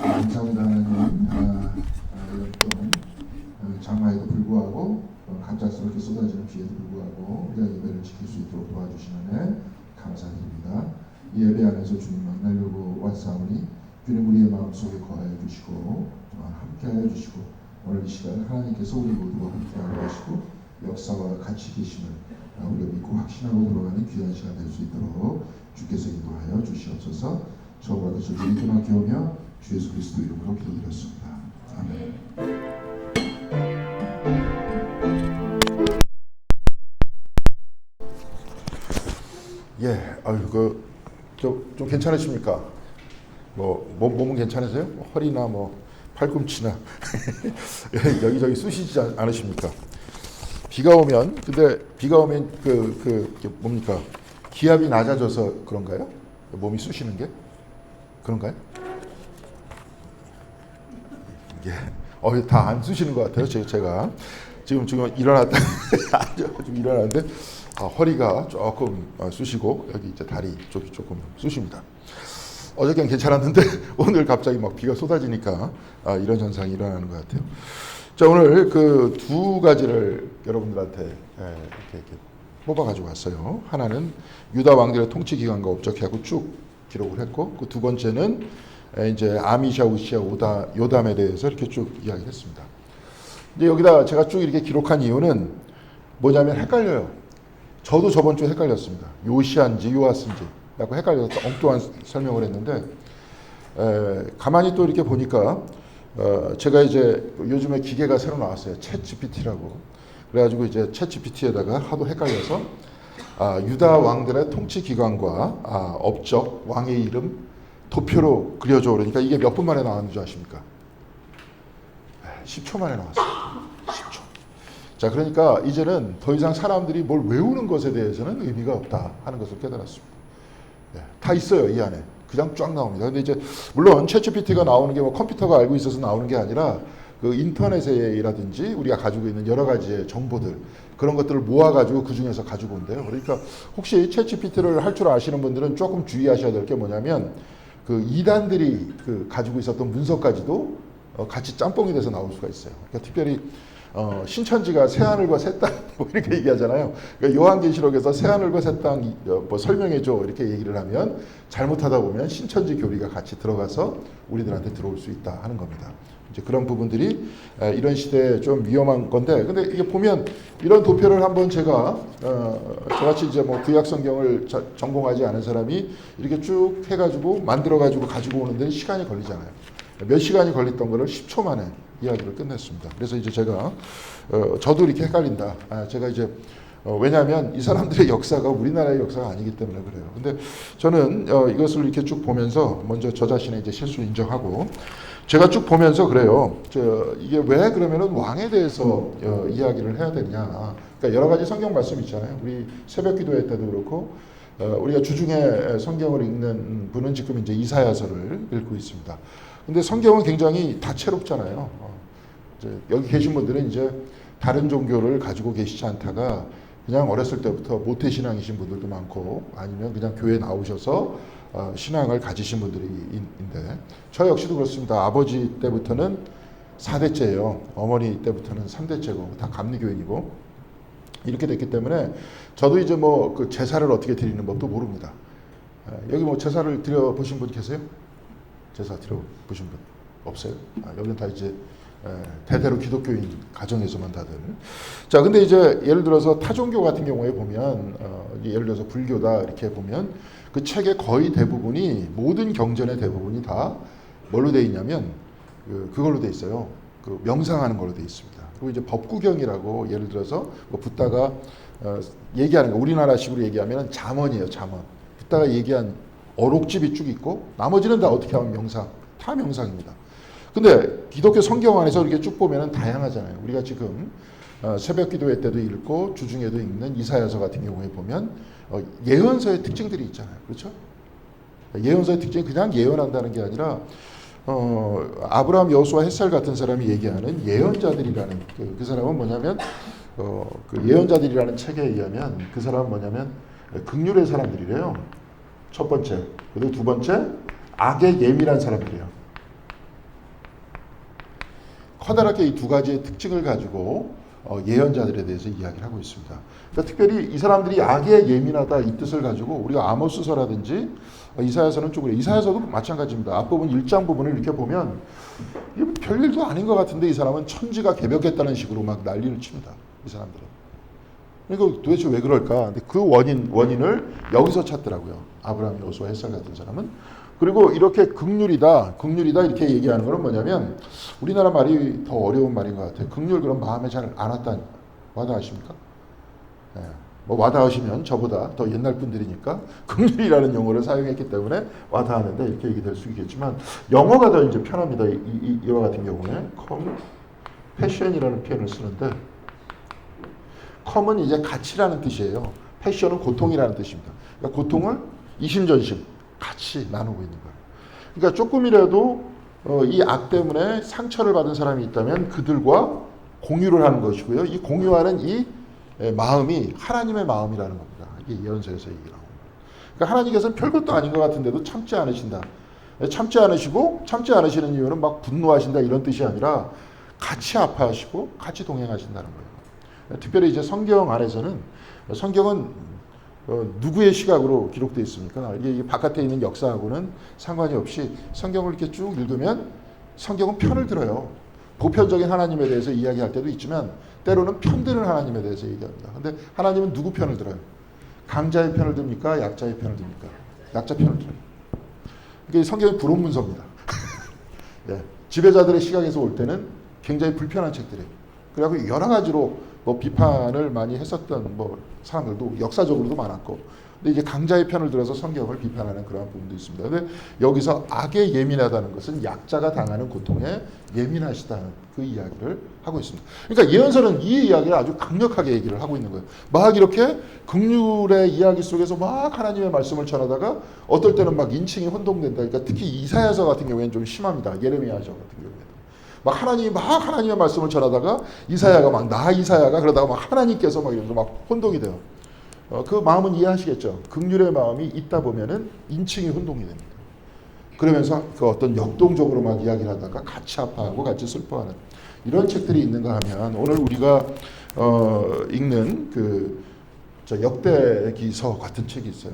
감사합니다 하나님. 이런 또 장마에도 불구하고 갑작스럽게 쏟아지는 비에도 불구하고 우리가 예배를 지킬 수 있도록 도와주시는 감사드립니다. 이 예배 안에서 주님 만나려고 왔사오니 주님 우리의 마음속에 거하여 주시고 함께하여 주시고 오늘 이 시간 하나님께서 우리 모두와 함께하여 하시고 역사와 같이 계심을 우리가 믿고 확신하고 들어가는 귀한 시간 될 수 있도록 주께서 인도하여 주시옵소서. 저와 같이 믿음을 기우며 주 예수 그리스도 이름으로 기도드렸습니다. 아멘. 예, 좀 괜찮으십니까? 몸은 괜찮으세요? 허리나 팔꿈치나 여기저기 쑤시지 않으십니까? 비가 오면 뭡니까? 기압이 낮아져서 그런가요? 몸이 쑤시는 게 그런가요? 예, 다 안 쑤시는 것 같아요. 제가 지금 일어났다 앉아가지고 일어났는데 허리가 조금 쑤시고 여기 이제 다리 쪽이 조금 쑤십니다. 어저께는 괜찮았는데 오늘 갑자기 비가 쏟아지니까 이런 현상이 일어나는 것 같아요. 자, 오늘 그 두 가지를 여러분들한테 이렇게 뽑아가지고 왔어요. 하나는 유다 왕들의 통치 기간과 업적하고 쭉 기록을 했고, 그 두 번째는 이제 아미샤, 우시아, 요담에 대해서 이렇게 쭉 이야기했습니다. 이제 여기다 제가 쭉 이렇게 기록한 이유는 뭐냐면 헷갈려요. 저도 저번 주에 헷갈렸습니다. 요시아인지 요아스인지 라고 헷갈려서 엉뚱한 설명을 했는데 가만히 또 이렇게 보니까 제가 이제 요즘에 기계가 새로 나왔어요. 챗 GPT라고. 그래가지고 이제 챗 GPT에다가 하도 헷갈려서 유다 왕들의 통치 기관과 업적, 왕의 이름, 도표로 그려줘. 그러니까 이게 몇 분 만에 나왔는 줄 아십니까? 10초 만에 나왔어요. 10초. 자, 그러니까 이제는 더 이상 사람들이 뭘 외우는 것에 대해서는 의미가 없다 하는 것을 깨달았습니다. 다 있어요, 이 안에. 그냥 쫙 나옵니다. 근데 이제 물론 챗GPT가 나오는 게 컴퓨터가 알고 있어서 나오는 게 아니라 그 인터넷이라든지 우리가 가지고 있는 여러 가지의 정보들, 그런 것들을 모아가지고 그 중에서 가지고 온대요. 그러니까 혹시 챗GPT를 할 줄 아시는 분들은 조금 주의하셔야 될 게 뭐냐면 그 이단들이 가지고 있었던 문서까지도 같이 짬뽕이 돼서 나올 수가 있어요. 그러니까 특별히 신천지가 새하늘과 새 땅 이렇게 얘기하잖아요. 그러니까 요한계시록에서 새하늘과 새 땅 설명해줘 이렇게 얘기를 하면 잘못하다 보면 신천지 교리가 같이 들어가서 우리들한테 들어올 수 있다 하는 겁니다. 이제 그런 부분들이 이런 시대에 좀 위험한 건데, 근데 이게 보면 이런 도표를 한번 제가 저같이 이제 구약 성경을 전공하지 않은 사람이 이렇게 쭉 해가지고 만들어가지고 가지고 오는 데는 시간이 걸리잖아요. 몇 시간이 걸렸던 거를 10초 만에 이야기를 끝냈습니다. 그래서 이제 제가 저도 이렇게 헷갈린다. 제가 이제 왜냐하면 이 사람들의 역사가 우리나라의 역사가 아니기 때문에 그래요. 근데 저는 이것을 이렇게 쭉 보면서 먼저 저 자신의 이제 실수 인정하고 제가 쭉 보면서 그래요. 이게 왜 그러면은 왕에 대해서 이야기를 해야 되냐. 그러니까 여러 가지 성경 말씀 있잖아요. 우리 새벽기도회 때도 그렇고 우리가 주중에 성경을 읽는 분은 지금 이제 이사야서를 읽고 있습니다. 근데 성경은 굉장히 다채롭잖아요. 이제 여기 계신 분들은 이제 다른 종교를 가지고 계시지 않다가 그냥 어렸을 때부터 모태신앙이신 분들도 많고 아니면 그냥 교회 나오셔서 신앙을 가지신 분들이 있는데 저 역시도 그렇습니다. 아버지 때부터는 4대째예요. 어머니 때부터는 3대째고 다 감리교인이고 이렇게 됐기 때문에 저도 이제 그 제사를 어떻게 드리는 법도 모릅니다. 여기 제사를 드려보신 분 계세요? 제사 드려보신 분 없어요? 여기는 다 이제 대대로 기독교인 가정에서만 다들. 자, 근데 이제 예를 들어서 타종교 같은 경우에 보면 예를 들어서 불교다 이렇게 보면 그 책의 거의 대부분이 모든 경전의 대부분이 다 뭘로 돼 있냐면 그걸로 돼 있어요. 그 명상하는 걸로 돼 있습니다. 그리고 이제 법구경이라고 예를 들어서 붓다가 얘기하는 거 우리나라식으로 얘기하면 잠언이에요. 잠언. 붓다가 얘기한 어록집이 쭉 있고 나머지는 다 어떻게 하면 명상, 다 명상입니다. 근데 기독교 성경 안에서 이렇게 쭉 보면은 다양하잖아요. 우리가 지금 새벽 기도회 때도 읽고 주중에도 읽는 이사야서 같은 경우에 보면 예언서의 특징들이 있잖아요. 그렇죠? 예언서의 특징이 그냥 예언한다는 게 아니라 아브라함, 여호수아, 햇살 같은 사람이 얘기하는 예언자들이라는 그 사람은 뭐냐면 그 예언자들이라는 책에 의하면 그 사람은 뭐냐면 극률의 사람들이래요. 첫 번째. 그리고 두 번째 악에 예민한 사람들이에요. 커다랗게 이 두 가지의 특징을 가지고 예언자들에 대해서 이야기를 하고 있습니다. 그러니까 특별히 이 사람들이 악에 예민하다 이 뜻을 가지고 우리가 아모스서라든지 이사야서는 좀 그래요. 이사야서도 마찬가지입니다. 앞부분 1장 부분을 이렇게 보면 이게 별일도 아닌 것 같은데 이 사람은 천지가 개벽했다는 식으로 막 난리를 칩니다. 이 사람들은. 그러니까 도대체 왜 그럴까? 근데 그 원인을 여기서 찾더라고요. 아브라함, 여호수아, 햇살 같은 사람은. 그리고 이렇게 극률이다 이렇게 얘기하는 거는 뭐냐면 우리나라 말이 더 어려운 말인 것 같아요. 극률 그럼 마음에 잘 안 왔다 와닿으십니까? 네. 뭐 와닿으시면 저보다 더 옛날 분들이니까 극률이라는 용어를 사용했기 때문에 와닿았는데 이렇게 얘기될 수 있겠지만 영어가 더 이제 편합니다. 이와 같은 경우에 패션이라는 표현을 쓰는데 컴은 이제 가치라는 뜻이에요. 패션은 고통이라는 뜻입니다. 그러니까 고통을 이심전심 같이 나누고 있는 거예요. 그러니까 조금이라도 이 악 때문에 상처를 받은 사람이 있다면 그들과 공유를 하는 것이고요. 이 공유하는 이 마음이 하나님의 마음이라는 겁니다. 이게 예언서에서 얘기를 하고. 그러니까 하나님께서는 별것도 아닌 것 같은데도 참지 않으신다. 참지 않으시는 이유는 막 분노하신다 이런 뜻이 아니라 같이 아파하시고 같이 동행하신다는 거예요. 특별히 이제 성경 안에서는 성경은 누구의 시각으로 기록되어 있습니까? 이게 바깥에 있는 역사하고는 상관이 없이 성경을 이렇게 쭉 읽으면 성경은 편을 들어요. 보편적인 하나님에 대해서 이야기할 때도 있지만 때로는 편드는 하나님에 대해서 얘기합니다. 근데 하나님은 누구 편을 들어요? 강자의 편을 듭니까? 약자의 편을 듭니까? 약자 편을 들어요. 이게 성경의 불온 문서입니다. 예. 지배자들의 시각에서 올 때는 굉장히 불편한 책들이에요. 그래갖고 여러 가지로 뭐 비판을 많이 했었던 뭐 사람들도 역사적으로도 많았고, 근데 이제 강자의 편을 들어서 성경을 비판하는 그러한 부분도 있습니다. 근데 여기서 악에 예민하다는 것은 약자가 당하는 고통에 예민하시다는 그 이야기를 하고 있습니다. 그러니까 예언서는 이 이야기를 아주 강력하게 얘기를 하고 있는 거예요. 막 이렇게 긍휼의 이야기 속에서 막 하나님의 말씀을 전하다가 어떨 때는 막 인칭이 혼동된다. 그러니까 특히 이사야서 같은 경우에는 좀 심합니다. 예레미야서 같은 경우에는. 막 하나님의 말씀을 전하다가 이사야가 막 나 이사야가 그러다가 막 하나님께서 막 이러면서 막 혼동이 돼요. 그 마음은 이해하시겠죠. 긍휼의 마음이 있다 보면은 인칭이 혼동이 됩니다. 그러면서 그 어떤 역동적으로 막 이야기를 하다가 같이 아파하고 같이 슬퍼하는 이런 책들이 있는가 하면 오늘 우리가 읽는 저 역대기서 같은 책이 있어요.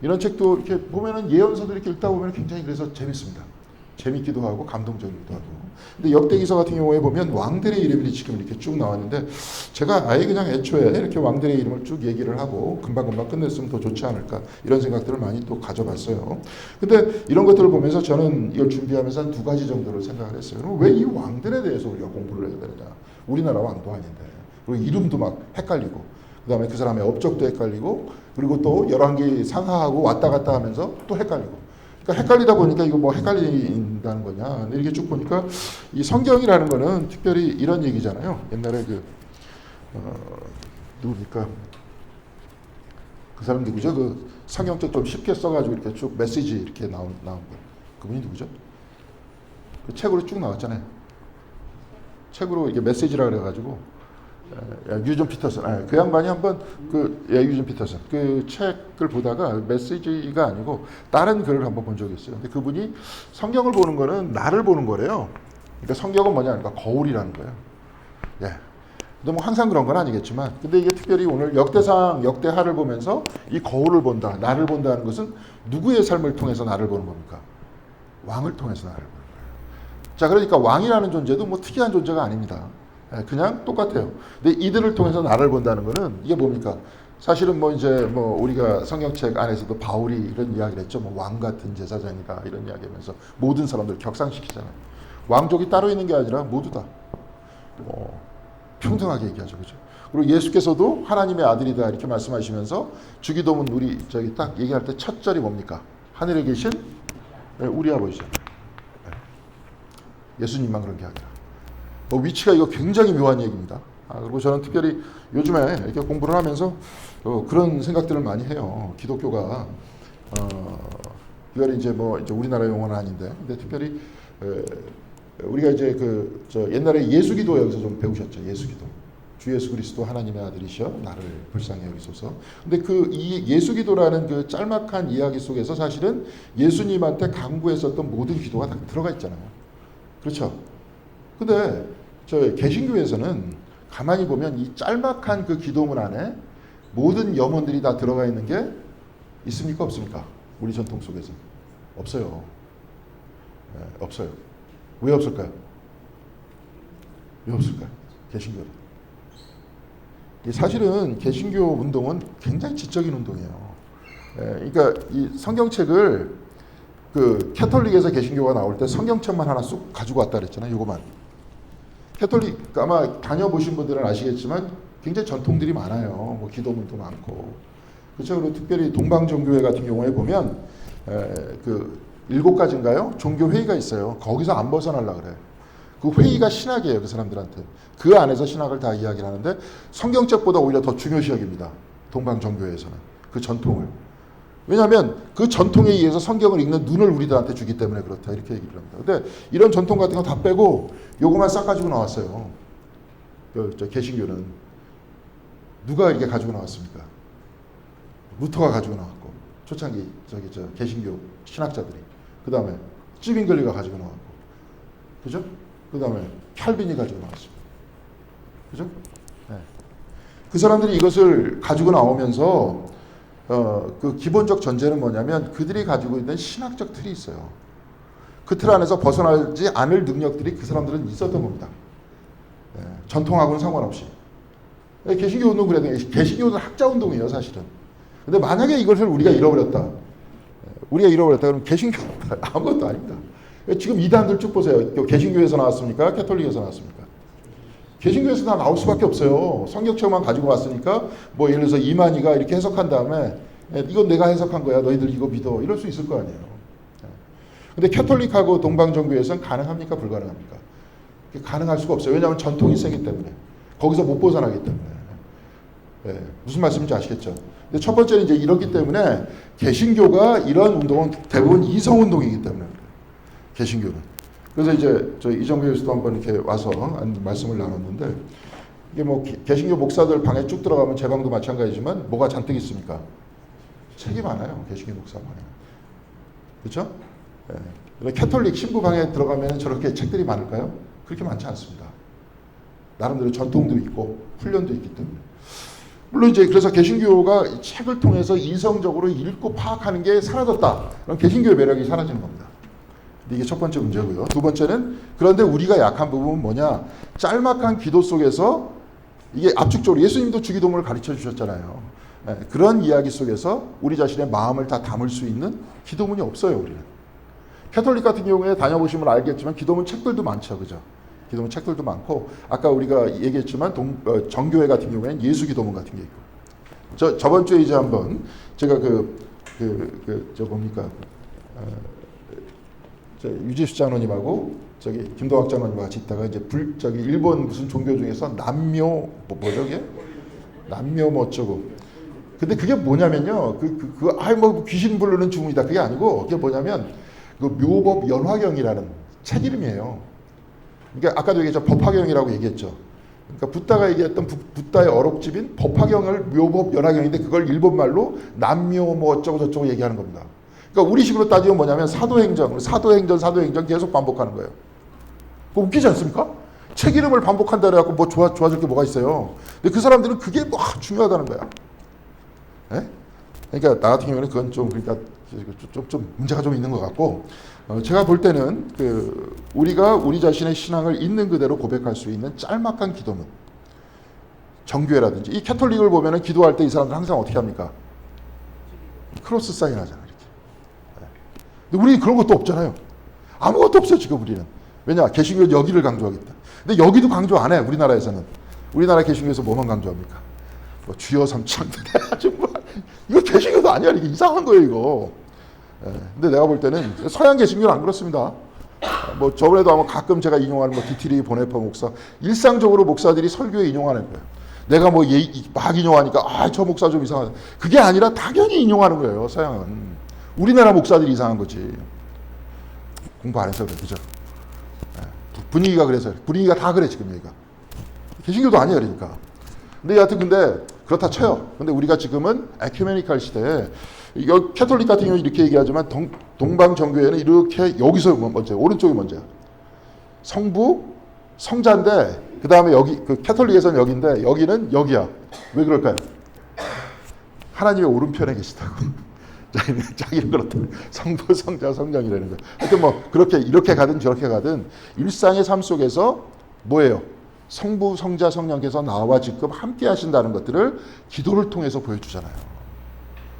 이런 책도 이렇게 보면은 예언서들 이렇게 읽다 보면 굉장히 그래서 재밌습니다. 재밌기도 하고 감동적이기도 하고. 근데 역대기서 같은 경우에 보면 왕들의 이름이 지금 이렇게 쭉 나왔는데 제가 아예 그냥 애초에 이렇게 왕들의 이름을 쭉 얘기를 하고 금방금방 끝냈으면 더 좋지 않을까 이런 생각들을 많이 또 가져봤어요. 근데 이런 것들을 보면서 저는 이걸 준비하면서 한 두 가지 정도를 생각을 했어요. 그럼 왜 이 왕들에 대해서 우리가 공부를 해야 되느냐. 우리나라 왕도 아닌데. 그리고 이름도 막 헷갈리고 그 다음에 그 사람의 업적도 헷갈리고 그리고 또 열왕기 상하하고 왔다 갔다 하면서 또 헷갈리고 그러니까 헷갈리다 보니까 이거 뭐 헷갈린다는 거냐. 이렇게 쭉 보니까 이 성경이라는 거는 특별히 이런 얘기잖아요. 옛날에 누굽니까? 그 사람 누구죠? 그 성경책 좀 쉽게 써가지고 이렇게 쭉 메시지 이렇게 나온 거. 그분이 누구죠? 그 책으로 쭉 나왔잖아요. 책으로 이게 메시지라 그래가지고 유존 피터슨, 그 양반이 한번 유존 피터슨 그 책을 보다가 메시지가 아니고 다른 글을 한번 본 적이 있어요. 근데 그분이 성경을 보는 거는 나를 보는 거래요. 그러니까 성경은 뭐냐, 그러니까 거울이라는 거예요. 예. 근데 뭐 항상 그런 건 아니겠지만, 근데 이게 특별히 오늘 역대상, 역대하를 보면서 이 거울을 본다, 나를 본다는 것은 누구의 삶을 통해서 나를 보는 겁니까? 왕을 통해서 나를 보는 거예요. 자, 그러니까 왕이라는 존재도 뭐 특이한 존재가 아닙니다. 그냥 똑같아요. 근데 이들을 통해서 나를 본다는 거는 이게 뭡니까? 사실은 뭐 이제 뭐 우리가 성경책 안에서도 바울이 이런 이야기를 했죠. 뭐 왕 같은 제사장이다 이런 이야기하면서 모든 사람들 격상시키잖아요. 왕족이 따로 있는 게 아니라 모두 다 평등하게 얘기하죠, 그죠? 그리고 예수께서도 하나님의 아들이다 이렇게 말씀하시면서 주기도문 우리 저기 딱 얘기할 때 첫 절이 뭡니까? 하늘에 계신 우리 아버지잖아요. 예수님만 그런 게 아니라. 위치가 이거 굉장히 묘한 얘기입니다. 그리고 저는 특별히 요즘에 이렇게 공부를 하면서 그런 생각들을 많이 해요. 기독교가 이걸 이제 우리나라 용어는 아닌데, 근데 특별히 우리가 이제 옛날에 예수기도 여기서 좀 배우셨죠. 예수기도. 주 예수 그리스도 하나님의 아들이시여 나를 불쌍히 여기소서. 근데 이 예수기도라는 그 짤막한 이야기 속에서 사실은 예수님한테 간구했었던 모든 기도가 다 들어가 있잖아요. 그렇죠? 근데 저 개신교에서는 가만히 보면 이 짤막한 그 기도문 안에 모든 염원들이 다 들어가 있는 게 있습니까? 없습니까? 우리 전통 속에서 없어요. 네, 없어요. 왜 없을까요? 왜 없을까요? 개신교는. 사실은 개신교 운동은 굉장히 지적인 운동이에요. 그러니까 이 성경책을 그 캐톨릭에서 개신교가 나올 때 성경책만 하나 쑥 가지고 왔다 그랬잖아요. 요거만. 캐톨릭 아마 다녀보신 분들은 아시겠지만 굉장히 전통들이 많아요. 뭐 기도문도 많고. 그렇죠. 그리고 특별히 동방종교회 같은 경우에 보면 그 7가지인가요? 종교 회의가 있어요. 거기서 안 벗어나려고 그래요. 그 회의가 신학이에요. 그 사람들한테. 그 안에서 신학을 다 이야기를 하는데 성경책보다 오히려 더 중요시 여깁니다. 동방종교회에서는. 그 전통을. 왜냐하면 그 전통에 의해서 성경을 읽는 눈을 우리들한테 주기 때문에 그렇다. 이렇게 얘기를 합니다. 근데 이런 전통 같은 거 다 빼고 요거만 싹 가지고 나왔어요. 저 개신교는. 누가 이렇게 가지고 나왔습니까? 루터가 가지고 나왔고 초창기 저 개신교 신학자들이. 그 다음에 찌빙글리가 가지고 나왔고. 그죠? 그 다음에 칼빈이 가지고 나왔습니다. 그죠? 네. 그 사람들이 이것을 가지고 나오면서 그 기본적 전제는 뭐냐면 그들이 가지고 있는 신학적 틀이 있어요. 그 틀 안에서 벗어나지 않을 능력들이 그 사람들은 있었던 겁니다. 전통하고는 상관없이. 개신교 운동 그래도 개신교는 학자 운동이에요, 사실은. 근데 만약에 이것을 우리가 잃어버렸다. 그럼 개신교 아무것도 아닙니다. 지금 이단들 쭉 보세요. 개신교에서 나왔습니까? 캐톨릭에서 나왔습니까? 개신교에서 다 나올 수밖에 없어요. 성경책만 가지고 왔으니까 뭐 예를 들어서 이만희가 이렇게 해석한 다음에 이건 내가 해석한 거야. 너희들 이거 믿어. 이럴 수 있을 거 아니에요. 근데 캐톨릭하고 동방종교에서는 가능합니까? 불가능합니까? 가능할 수가 없어요. 왜냐하면 전통이 세기 때문에. 거기서 못 벗어나기 때문에. 무슨 말씀인지 아시겠죠? 근데 첫 번째는 이제 이렇기 때문에 개신교가 이런 운동은 대부분 이성운동이기 때문에 개신교는. 그래서 이제 저 이정배 교수도 한번 이렇게 와서 말씀을 나눴는데 이게 뭐 개신교 목사들 방에 쭉 들어가면 제 방도 마찬가지지만 뭐가 잔뜩 있습니까? 책이 많아요. 개신교 목사 방에. 그렇죠? 캐톨릭 신부 방에 들어가면 저렇게 책들이 많을까요? 그렇게 많지 않습니다. 나름대로 전통도 있고 훈련도 있기 때문에. 물론 이제 그래서 개신교가 책을 통해서 이성적으로 읽고 파악하는 게 사라졌다. 그럼 개신교의 매력이 사라지는 겁니다. 이게 첫 번째 문제고요. 두 번째는 그런데 우리가 약한 부분은 뭐냐? 짤막한 기도 속에서 이게 압축적으로 예수님도 주기도문을 가르쳐 주셨잖아요. 그런 이야기 속에서 우리 자신의 마음을 다 담을 수 있는 기도문이 없어요. 우리는. 캐톨릭 같은 경우에 다녀보시면 알겠지만 기도문 책들도 많죠. 그죠? 기도문 책들도 많고 아까 우리가 얘기했지만 정교회 같은 경우에는 예수 기도문 같은 게 있고 저번 주에 이제 한번 제가 저 뭡니까 유지수 장로님하고 저기 김동학 장로님과 같이 있다가 이제 저기 일본 무슨 종교 중에서 남묘 뭐저게 남묘 뭐 어쩌고 근데 그게 뭐냐면요 뭐 귀신 부르는 주문이다 그게 아니고 그게 뭐냐면 그 묘법 연화경이라는 책 이름이에요. 그러니까 아까도 얘기했죠 법화경이라고 얘기했죠. 그러니까 붓다가 얘기했던 붓다의 어록집인 법화경을 묘법 연화경인데 그걸 일본말로 남묘 뭐 어쩌고 저쩌고 얘기하는 겁니다. 그러니까 우리식으로 따지면 뭐냐면 사도행전 계속 반복하는 거예요. 그거 웃기지 않습니까? 책 이름을 반복한다 그래갖고 뭐 좋아질 게 뭐가 있어요. 근데 그 사람들은 그게 뭐 중요하다는 거야. 네? 그러니까 나 같은 경우는 그건 좀 그러니까 좀 문제가 좀 있는 것 같고 제가 볼 때는 우리가 우리 자신의 신앙을 있는 그대로 고백할 수 있는 짤막한 기도문 정교회라든지 이 캐톨릭을 보면은 기도할 때 이 사람들 항상 어떻게 합니까? 크로스 사인 하잖아요. 근데 우리는 그런 것도 없잖아요. 아무것도 없어요 지금 우리는. 왜냐? 개신교는 여기를 강조하겠다. 근데 여기도 강조 안 해. 우리나라에서는. 우리나라 개신교에서 뭐만 강조합니까? 뭐 주여 삼창 이거 개신교도 아니야. 이게 이상한 거예요 이거. 근데 내가 볼 때는 서양 개신교는 안 그렇습니다. 뭐 저번에도 아마 가끔 제가 인용하는 뭐 디트리 보네퍼 목사 일상적으로 목사들이 설교에 인용하는 거예요. 내가 뭐 막 인용하니까 저 목사 좀 이상하다. 그게 아니라 당연히 인용하는 거예요. 서양은. 우리나라 목사들이 이상한 거지. 공부 안 해서 그래, 그죠? 분위기가 그래서 분위기가 다 그래 지금 여기가. 개신교도 아니에요, 그러니까. 근데 여하튼 근데 그렇다 쳐요. 근데 우리가 지금은 에큐메니컬 시대에 캐톨릭 같은 경우 이렇게 얘기하지만 동방 정교회는 이렇게 여기서 먼저 오른쪽이 먼저야. 성부, 성자인데 그 다음에 여기 그 캐톨릭에서는 여기인데 여기는 여기야. 왜 그럴까요? 하나님의 오른편에 계시다고. 자기는 그렇다. 성부, 성자, 성령이라는 거예요. 하여튼 뭐 그렇게 이렇게 가든 저렇게 가든 일상의 삶 속에서 뭐예요? 성부, 성자, 성령께서 나와 지금 함께 하신다는 것들을 기도를 통해서 보여주잖아요.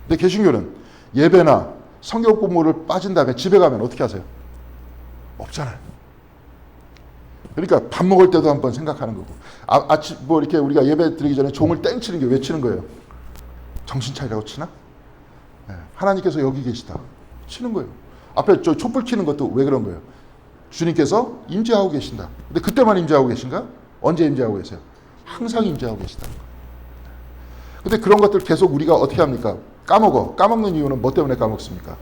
근데 개신교는 예배나 성경 공부를 빠진 다음에 집에 가면 어떻게 하세요? 없잖아요. 그러니까 밥 먹을 때도 한번 생각하는 거고 아침 뭐 이렇게 우리가 예배 드리기 전에 종을 땡치는 게 왜 치는 거예요? 정신 차리라고 치나? 네. 하나님께서 여기 계시다 치는 거예요. 앞에 저 촛불 켜는 것도 왜 그런 거예요? 주님께서 임재하고 계신다. 근데 그때만 임재하고 계신가? 언제 임재하고 계세요? 항상 임재하고 계시다는 거예요. 근데 그런 것들 계속 우리가 어떻게 합니까? 까먹는 이유는 뭐 때문에 까먹습니까?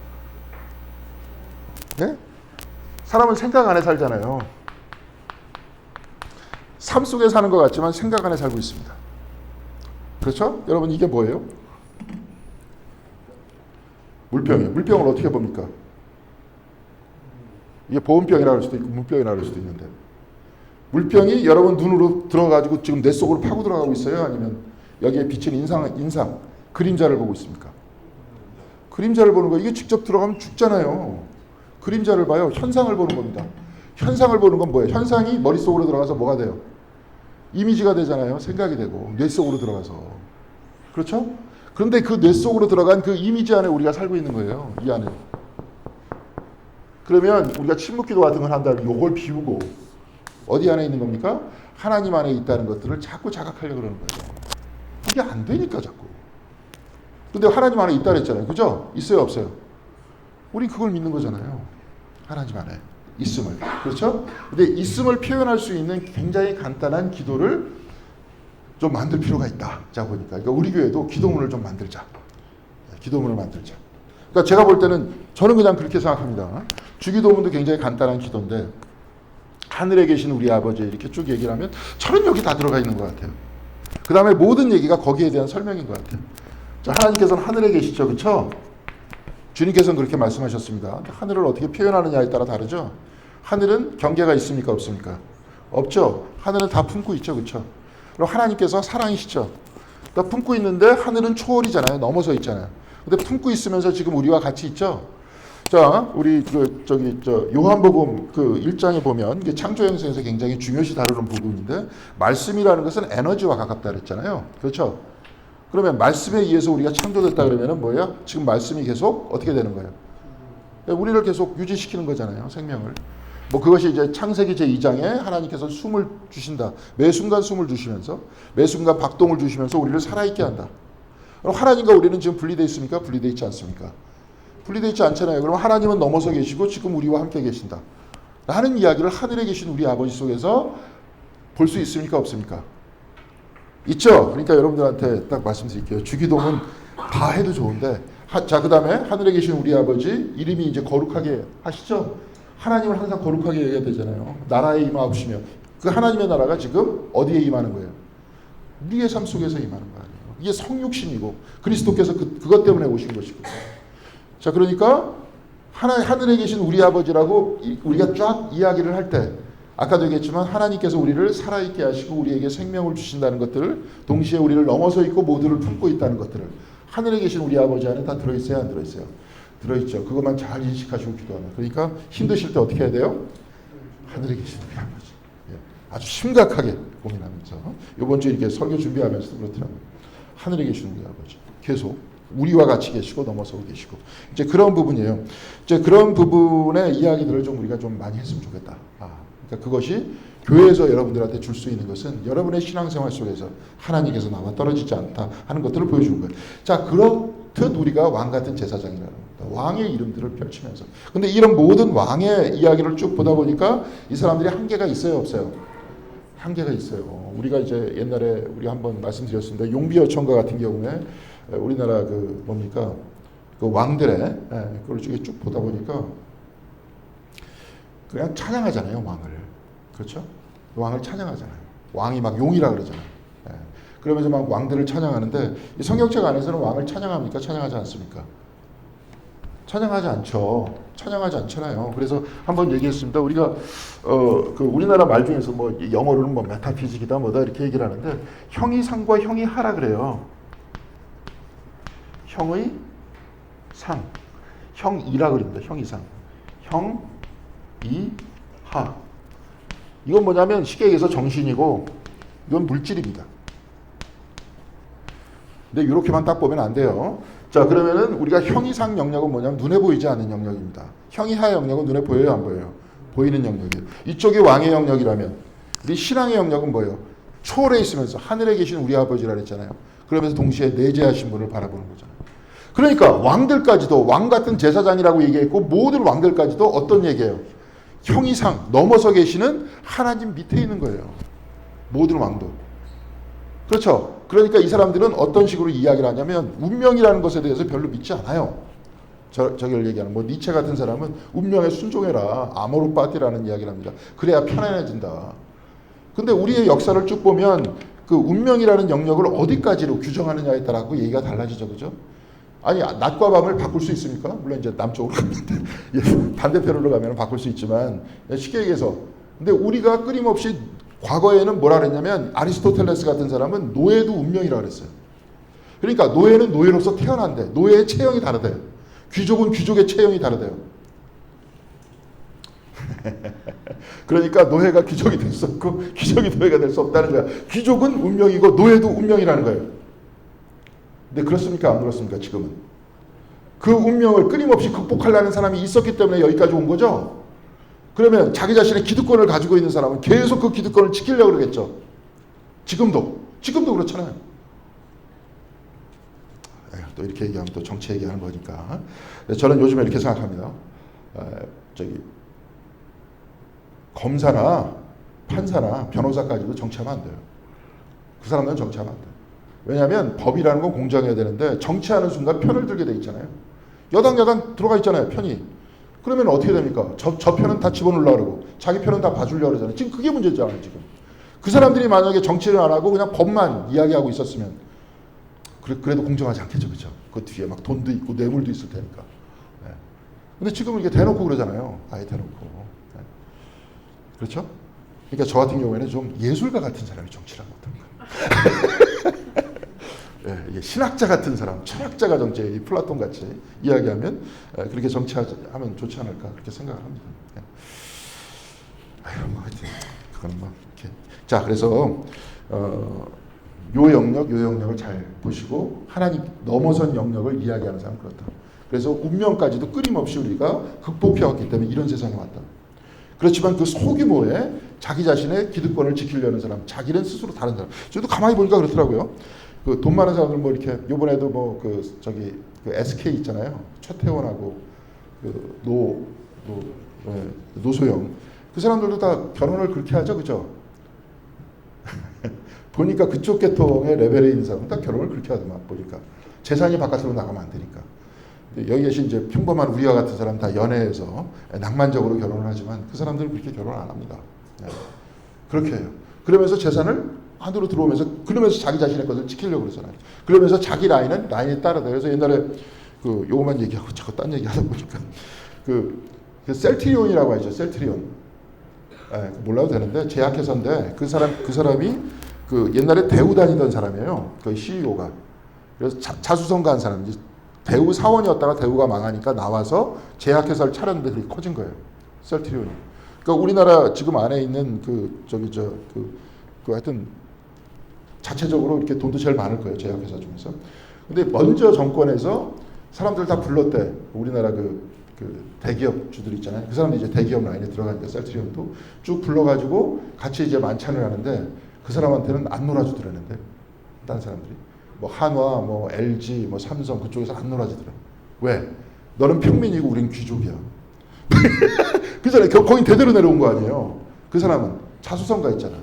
네? 사람은 생각 안에 살잖아요. 삶 속에 사는 것 같지만 생각 안에 살고 있습니다. 그렇죠? 여러분 이게 뭐예요? 물병이에요. 물병을 어떻게 봅니까? 이게 보온병이라고 할 수도 있고 물병이라고 할 수도 있는데 물병이 여러분 눈으로 들어가지고 지금 뇌 속으로 파고 들어가고 있어요? 아니면 여기에 비친 인상, 그림자를 보고 있습니까? 그림자를 보는 거 이게 직접 들어가면 죽잖아요. 그림자를 봐요. 현상을 보는 겁니다. 현상을 보는 건 뭐예요? 현상이 머릿속으로 들어가서 뭐가 돼요? 이미지가 되잖아요. 생각이 되고 뇌 속으로 들어가서. 그렇죠? 그런데 그 뇌 속으로 들어간 그 이미지 안에 우리가 살고 있는 거예요. 이 안에. 그러면 우리가 침묵기도 같은 걸 한다면 요걸 비우고 어디 안에 있는 겁니까? 하나님 안에 있다는 것들을 자꾸 자각하려고 그러는 거예요. 이게 안 되니까 자꾸. 근데 하나님 안에 있다 그랬잖아요. 그죠? 있어요, 없어요? 우리 그걸 믿는 거잖아요. 하나님 안에 있음을. 그렇죠? 근데 있음을 표현할 수 있는 굉장히 간단한 기도를 좀 만들 필요가 있다. 자 보니까. 그러니까 우리 교회도 기도문을 좀 만들자. 기도문을 만들자. 그러니까 제가 볼 때는 저는 그냥 그렇게 생각합니다. 주기도문도 굉장히 간단한 기도인데 하늘에 계신 우리 아버지 이렇게 쭉 얘기를 하면 저는 여기 다 들어가 있는 것 같아요. 그 다음에 모든 얘기가 거기에 대한 설명인 것 같아요. 자, 하나님께서는 하늘에 계시죠. 그렇죠? 주님께서는 그렇게 말씀하셨습니다. 하늘을 어떻게 표현하느냐에 따라 다르죠. 하늘은 경계가 있습니까? 없습니까? 없죠. 하늘은 다 품고 있죠. 그렇죠? 그럼 하나님께서 사랑이시죠. 그러니까 품고 있는데 하늘은 초월이잖아요. 넘어서 있잖아요. 근데 품고 있으면서 지금 우리와 같이 있죠. 자, 우리 요한복음 그 1장에 보면 이게 창조 형성에서 굉장히 중요시 다루는 부분인데 말씀이라는 것은 에너지와 가깝다 그랬잖아요. 그렇죠? 그러면 말씀에 의해서 우리가 창조됐다 그러면은 뭐예요? 지금 말씀이 계속 어떻게 되는 거예요? 우리를 계속 유지시키는 거잖아요. 생명을. 뭐 그것이 이제 창세기 제2장에 하나님께서 숨을 주신다. 매 순간 숨을 주시면서 매 순간 박동을 주시면서 우리를 살아있게 한다. 그럼 하나님과 우리는 지금 분리되어 있습니까? 분리되어 있지 않습니까? 분리되어 있지 않잖아요. 그럼 하나님은 넘어서 계시고 지금 우리와 함께 계신다. 라는 이야기를 하늘에 계신 우리 아버지 속에서 볼 수 있습니까? 없습니까? 있죠? 그러니까 여러분들한테 딱 말씀드릴게요. 주기도문 다 해도 좋은데 자, 그 다음에 하늘에 계신 우리 아버지 이름이 이제 거룩하게 하시죠? 하나님을 항상 거룩하게 얘기해야 되잖아요. 나라에 임하옵시며 그 하나님의 나라가 지금 어디에 임하는 거예요? 우리의 삶 속에서 임하는 거 아니에요. 이게 성육신이고 그리스도께서 그것 때문에 오신 것이고. 자, 그러니까 하늘에 계신 우리 아버지라고 우리가 쫙 이야기를 할 때 아까도 얘기했지만 하나님께서 우리를 살아있게 하시고 우리에게 생명을 주신다는 것들을 동시에 우리를 넘어서 있고 모두를 품고 있다는 것들을 하늘에 계신 우리 아버지 안에 다 들어있어요? 안 들어있어요? 들어있죠. 그것만 잘 인식하시고 기도하면. 그러니까 힘드실 때 어떻게 해야 돼요? 하늘에 계신 우리 아버지. 예. 아주 심각하게 고민하면서 이번 주에 이렇게 설교 준비하면서도 그렇더라고요. 하늘에 계신 우리 아버지. 계속 우리와 같이 계시고 넘어서고 계시고 이제 그런 부분이에요. 이제 그런 부분의 이야기들을 좀 우리가 좀 많이 했으면 좋겠다. 그러니까 그것이 교회에서 여러분들한테 줄 수 있는 것은 여러분의 신앙생활 속에서 하나님께서 나와 떨어지지 않다 하는 것들을 보여주는 거예요. 자, 그렇듯 우리가 왕 같은 제사장이라는 겁니다. 왕의 이름들을 펼치면서. 근데 이런 모든 왕의 이야기를 쭉 보다 보니까 이 사람들이 한계가 있어요, 없어요? 한계가 있어요. 우리가 이제 옛날에 우리 한번 말씀드렸습니다. 용비어천가 같은 경우에 우리나라 그 뭡니까 그 왕들의 그걸 쭉 보다 보니까 그냥 찬양하잖아요, 왕을. 그렇죠? 왕을 찬양하잖아요. 왕이 막 용이라 그러잖아요. 그러면서 막 왕들을 찬양하는데 이 성경책 안에서는 왕을 찬양합니까? 찬양하지 않습니까? 찬양하지 않죠. 찬양하지 않잖아요. 그래서 한번 얘기했습니다. 우리가 그 우리나라 말 중에서 뭐 영어로는 뭐 메타피직이다 뭐다 이렇게 얘기를 하는데 형이 상과 형이 하라 그래요. 형의 상, 형이라 그럽니다. 형이 상, 형, 이, 하. 이건 뭐냐면 쉽게 얘기해서 정신이고 이건 물질입니다. 근데 이렇게만 딱 보면 안 돼요. 자, 그러면은 우리가 형이상 영역은 뭐냐면 눈에 보이지 않는 영역입니다. 형이하 영역은 눈에 보여요, 안 보여요? 보이는 영역이에요. 이쪽이 왕의 영역이라면 우리 신앙의 영역은 뭐예요? 초월해 있으면서 하늘에 계신 우리 아버지라 그랬잖아요. 그러면서 동시에 내재하신 분을 바라보는 거잖아요. 그러니까 왕들까지도 왕 같은 제사장이라고 얘기했고 모든 왕들까지도 어떤 얘기예요? 형이상 넘어서 계시는 하나님 밑에 있는 거예요. 모든 왕도. 그렇죠. 그러니까 이 사람들은 어떤 식으로 이야기를 하냐면 운명이라는 것에 대해서 별로 믿지 않아요. 저기를 얘기하는 뭐 니체 같은 사람은 운명에 순종해라 아모르파티라는 이야기를 합니다. 그래야 편안해진다. 근데 우리의 역사를 쭉 보면 그 운명이라는 영역을 어디까지로 규정하느냐에 따라 그 얘기가 달라지죠, 그죠? 아니 낮과 밤을 바꿀 수 있습니까? 물론 이제 남쪽으로 가면 반대편으로 가면 바꿀 수 있지만 쉽게 얘기해서 근데 우리가 끊임없이 과거에는 뭐라 그랬냐면 아리스토텔레스 같은 사람은 노예도 운명이라 그랬어요. 그러니까 노예는 노예로서 태어난대. 노예의 체형이 다르대요. 귀족은 귀족의 체형이 다르대요. 그러니까 노예가 귀족이 될 수 없고 귀족이 노예가 될 수 없다는 거야. 귀족은 운명이고 노예도 운명이라는 거예요. 근데 그렇습니까? 안 그렇습니까? 지금은. 그 운명을 끊임없이 극복하려는 사람이 있었기 때문에 여기까지 온 거죠. 그러면 자기 자신의 기득권을 가지고 있는 사람은 계속 그 기득권을 지키려고 그러겠죠. 지금도 그렇잖아요. 또 이렇게 얘기하면 또 정치 얘기하는 거니까. 저는 요즘에 이렇게 생각합니다. 검사나 판사나 변호사까지도 정치하면 안 돼요. 그 사람들은 정치하면 안 돼요. 왜냐하면 법이라는 건 공정해야 되는데 정치하는 순간 편을 들게 돼 있잖아요. 여당 야당 들어가 있잖아요. 편이. 그러면 어떻게 됩니까? 저 편은 다 집어넣으려고 그러고 자기 편은 다 봐주려고 그러잖아요. 지금 그게 문제잖아요. 지금. 그 사람들이 만약에 정치를 안 하고 그냥 법만 이야기하고 있었으면 그래도 공정하지 않겠죠. 그렇죠? 그 뒤에 막 돈도 있고 뇌물도 있을 테니까. 네. 근데 지금은 이게 대놓고 그러잖아요. 아예 대놓고. 네. 그렇죠? 그러니까 저 같은 경우에는 좀 예술가 같은 사람이 정치를 하면 어떤가. 예, 이게 신학자 같은 사람, 철학자가 정치, 플라톤 같이 이야기하면 그렇게 정치하면 좋지 않을까 그렇게 생각을 합니다. 예. 아유, 뭐 하여튼 그건 뭐 이렇게. 자, 그래서 요 영역을 잘 보시고 하나님 넘어선 영역을 이야기하는 사람 그렇다. 그래서 운명까지도 끊임없이 우리가 극복해왔기 때문에 이런 세상에 왔다. 그렇지만 그 소규모의 자기 자신의 기득권을 지키려는 사람, 자기는 스스로 다른 사람. 저도 가만히 보니까 그렇더라고요. 그 돈 많은 사람들 뭐 이렇게 요번에도 뭐 그 SK 있잖아요. 최태원하고 그 노소영 그 사람들도 다 결혼을 그렇게 하죠, 그죠? 보니까 그쪽 계통의 레벨에 있는 사람은 다 결혼을 그렇게 하더만 보니까 재산이 바깥으로 나가면 안 되니까. 여기 계신 이제 평범한 우리와 같은 사람 다 연애해서 낭만적으로 결혼을 하지만 그 사람들은 그렇게 결혼 안 합니다. 네. 그렇게 해요. 그러면서 재산을 안으로 들어오면서 그러면서 자기 자신의 것을 지키려고 그러잖아요. 그러면서 자기 라인에 따르다. 그래서 옛날에 그 요것만 얘기하고 자꾸 딴 얘기하다 보니까 그 셀트리온이라고 하죠. 셀트리온. 네, 몰라도 되는데 제약회사인데 그 사람이 그 옛날에 대우 다니던 사람이에요. 그 CEO가. 그래서 자수성가 한 사람. 대우 사원이었다가 대우가 망하니까 나와서 제약회사를 차렸는데 그게 커진 거예요. 셀트리온이. 그러니까 우리나라 지금 안에 있는 하여튼 자체적으로 이렇게 돈도 제일 많을 거예요. 제약회사 중에서. 근데 먼저 정권에서 사람들 다 불렀대. 우리나라 그 대기업 주들 있잖아요. 그 사람들이 이제 대기업 라인에 들어가니까 셀트리온도 쭉 불러가지고 같이 이제 만찬을 하는데 그 사람한테는 안 놀아주더라는데 다른 사람들이 뭐 한화, 뭐 LG, 뭐 삼성 그쪽에서 안 놀아주더라. 왜? 너는 평민이고 우린 귀족이야. 그잖아요. 거긴 대대로 내려온 거 아니에요. 그 사람은 자수성가 있잖아.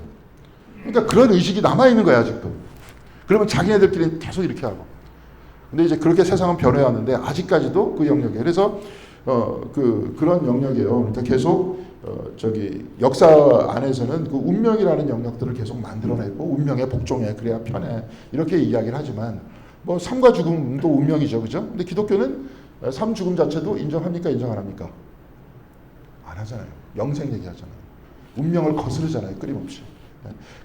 그러니까 그런 의식이 남아있는 거야 아직도. 그러면 자기네들끼리 계속 이렇게 하고. 근데 이제 그렇게 세상은 변해왔는데 아직까지도 그 영역에. 그래서 그런 영역이에요. 그러니까 계속 역사 안에서는 그 운명이라는 영역들을 계속 만들어내고 운명에 복종해 그래야 편해 이렇게 이야기를 하지만 뭐 삶과 죽음도 운명이죠, 그죠? 근데 기독교는 삶 죽음 자체도 인정합니까? 인정 안 합니까? 안 하잖아요. 영생 얘기하잖아요. 운명을 거스르잖아요. 끊임없이.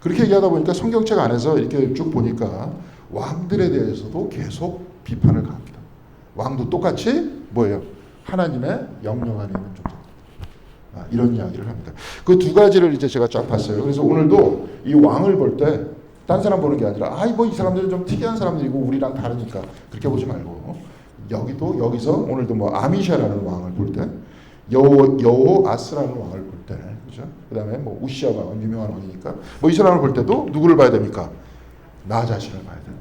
그렇게 얘기하다 보니까 성경책 안에서 이렇게 쭉 보니까 왕들에 대해서도 계속 비판을 가합니다. 왕도 똑같이 뭐예요? 하나님의 영역 안에 있는 존재. 이런 이야기를 합니다. 그 두 가지를 이제 제가 쫙 봤어요. 그래서 오늘도 이 왕을 볼 때 딴 사람 보는 게 아니라 뭐 이 사람들은 좀 특이한 사람들이고 우리랑 다르니까 그렇게 보지 말고 여기서 오늘도 뭐 아미샤라는 왕을 볼 때 여호아스라는 왕을 볼 때 그죠? 그다음에 뭐 우시아 왕은 유명한 왕이니까 뭐 이 사람을 볼 때도 누구를 봐야 됩니까? 나 자신을 봐야 되는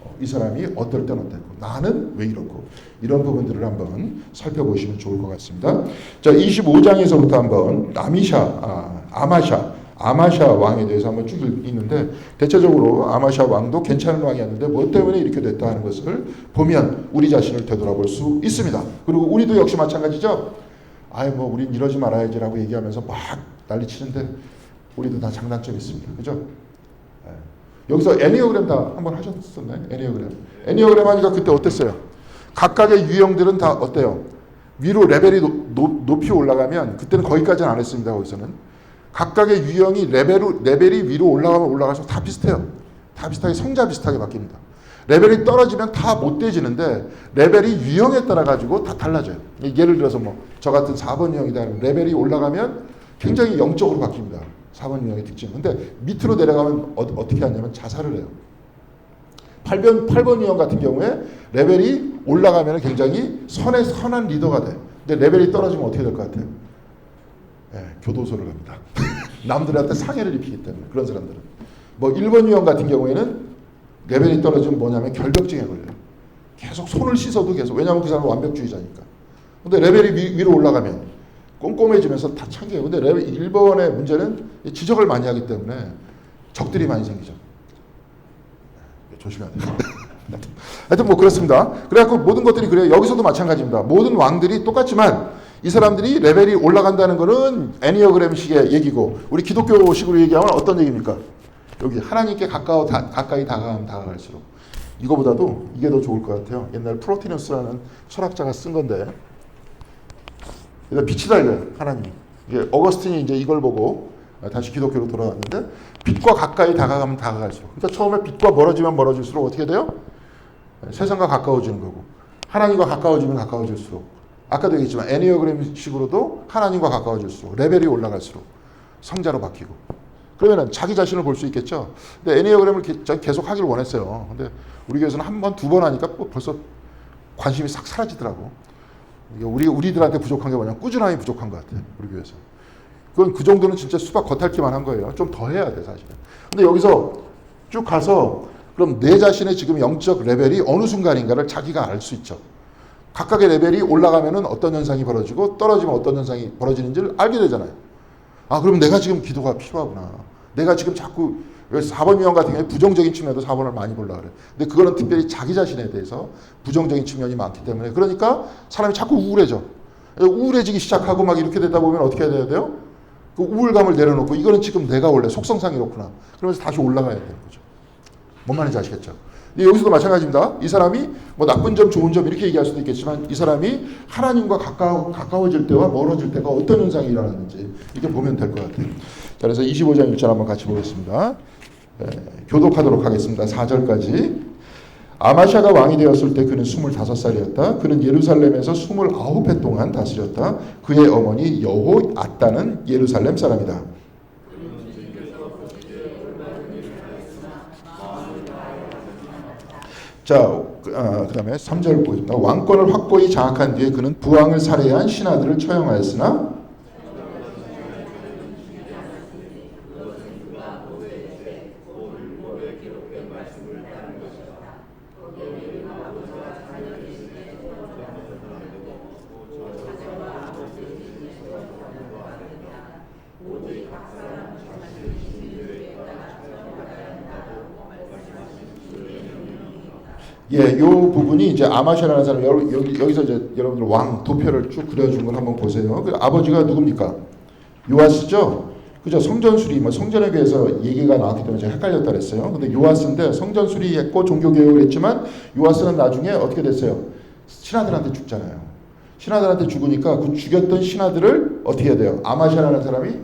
거예요. 이 사람이 어떨 땐 어땠고 나는 왜 이렇고 이런 부분들을 한번 살펴보시면 좋을 것 같습니다. 자, 25장에서부터 한번 아마샤 왕에 대해서 한번 쭉 읽는데 대체적으로 아마샤 왕도 괜찮은 왕이었는데 뭐 때문에 이렇게 됐다 하는 것을 보면 우리 자신을 되돌아볼 수 있습니다. 그리고 우리도 역시 마찬가지죠. 뭐 우린 이러지 말아야지라고 얘기하면서 막 난리치는데 우리도 다 장단점이 있습니다. 그죠? 여기서 애니어그램 다 한번 하셨었나요? 애니어그램 하니까 그때 어땠어요? 각각의 유형들은 다 어때요? 위로 레벨이 높이 올라가면 그때는 거기까지는 안 했습니다. 거기서는 각각의 유형이 레벨이 위로 올라가면 올라갈수록 다 비슷해요. 다 비슷하게 성자 비슷하게 바뀝니다. 레벨이 떨어지면 다 못돼지는데 레벨이 유형에 따라 가지고 다 달라져요. 예를 들어서 뭐 저 같은 4번 유형이다. 레벨이 올라가면 굉장히 영적으로 바뀝니다. 4번 유형의 특징. 근데 밑으로 내려가면 어떻게 하냐면 자살을 해요. 8번 유형 같은 경우에 레벨이 올라가면 굉장히 선한 리더가 돼. 근데 레벨이 떨어지면 어떻게 될 것 같아요? 교도소를 갑니다. 남들한테 상해를 입히기 때문에 그런 사람들은. 뭐 1번 유형 같은 경우에는 레벨이 떨어지면 뭐냐면 결벽증에 걸려요. 계속 손을 씻어도 계속. 왜냐하면 그 사람은 완벽주의자니까. 근데 레벨이 위로 올라가면 꼼꼼해지면서 다 참겨요. 근데 레벨 1번의 문제는 지적을 많이 하기 때문에 적들이 많이 생기죠. 조심해야 돼요. 하여튼 뭐 그렇습니다. 그래갖고 모든 것들이 그래요. 여기서도 마찬가지입니다. 모든 왕들이 똑같지만 이 사람들이 레벨이 올라간다는 거는 애니어그램식의 얘기고 우리 기독교식으로 얘기하면 어떤 얘기입니까? 여기 하나님께 가까이 다가가면 다가갈수록 이거보다도 이게 더 좋을 것 같아요. 옛날 프로티너스라는 철학자가 쓴 건데 빛이 달려요. 하나님. 이게 어거스틴이 이제 이걸 보고 다시 기독교로 돌아왔는데 빛과 가까이 다가가면 다가갈수록 그러니까 처음에 빛과 멀어지면 멀어질수록 어떻게 돼요? 세상과 가까워지는 거고 하나님과 가까워지면 가까워질수록 아까도 얘기했지만 애니어그램식으로도 하나님과 가까워질수록 레벨이 올라갈수록 성자로 바뀌고 그러면은 자기 자신을 볼 수 있겠죠. 근데 애니어그램을 계속 하기를 원했어요. 근데 우리 교회에서는 한 번, 두 번 하니까 벌써 관심이 싹 사라지더라고. 우리들한테 부족한 게 뭐냐면 꾸준함이 부족한 것 같아요. 우리 교회에서. 그건 그 정도는 진짜 수박 겉핥기만 한 거예요. 좀 더 해야 돼 사실은. 근데 여기서 쭉 가서 그럼 내 자신의 지금 영적 레벨이 어느 순간인가를 자기가 알 수 있죠. 각각의 레벨이 올라가면은 어떤 현상이 벌어지고 떨어지면 어떤 현상이 벌어지는지를 알게 되잖아요. 그럼 내가 지금 기도가 필요하구나. 내가 지금 자꾸 4번 유형 같은 경우에 부정적인 측면도 4번을 많이 보려고 그래요. 근데 그거는 특별히 자기 자신에 대해서 부정적인 측면이 많기 때문에 그러니까 사람이 자꾸 우울해져. 우울해지기 시작하고 막 이렇게 되다 보면 어떻게 해야 돼요? 그 우울감을 내려놓고 이거는 지금 내가 원래 속성상이 이렇구나. 그러면서 다시 올라가야 되는 거죠. 뭔 말인지 아시겠죠? 근데 여기서도 마찬가지입니다. 이 사람이 뭐 나쁜 점, 좋은 점 이렇게 얘기할 수도 있겠지만 이 사람이 하나님과 가까워질 때와 멀어질 때가 어떤 현상이 일어나는지 이렇게 보면 될 것 같아요. 자, 그래서 25장 1절 한번 같이 보겠습니다. 교독하도록 하겠습니다. 4절까지. 아마샤가 왕이 되었을 때 그는 25살이었다. 그는 예루살렘에서 29해 동안 다스렸다. 그의 어머니 여호아따는 예루살렘 사람이다. 자, 그 다음에 3절 보겠습니다. 왕권을 확고히 장악한 뒤에 그는 부왕을 살해한 신하들을 처형하였으나 이 부분이 이제 아마샤라는 사람 여기서 이제 여러분들 왕 도표를 쭉 그려준 걸 한번 보세요. 그 아버지가 누굽니까? 요아스죠. 그죠? 성전수리 뭐 성전에 대해서 얘기가 나왔기 때문에 제가 헷갈렸다 그랬어요. 근데 요아스인데 성전수리 했고 종교 개혁을 했지만 요아스는 나중에 어떻게 됐어요? 신하들한테 죽잖아요. 신하들한테 죽으니까 그 죽였던 신하들을 어떻게 해야 돼요? 아마샤라는 사람이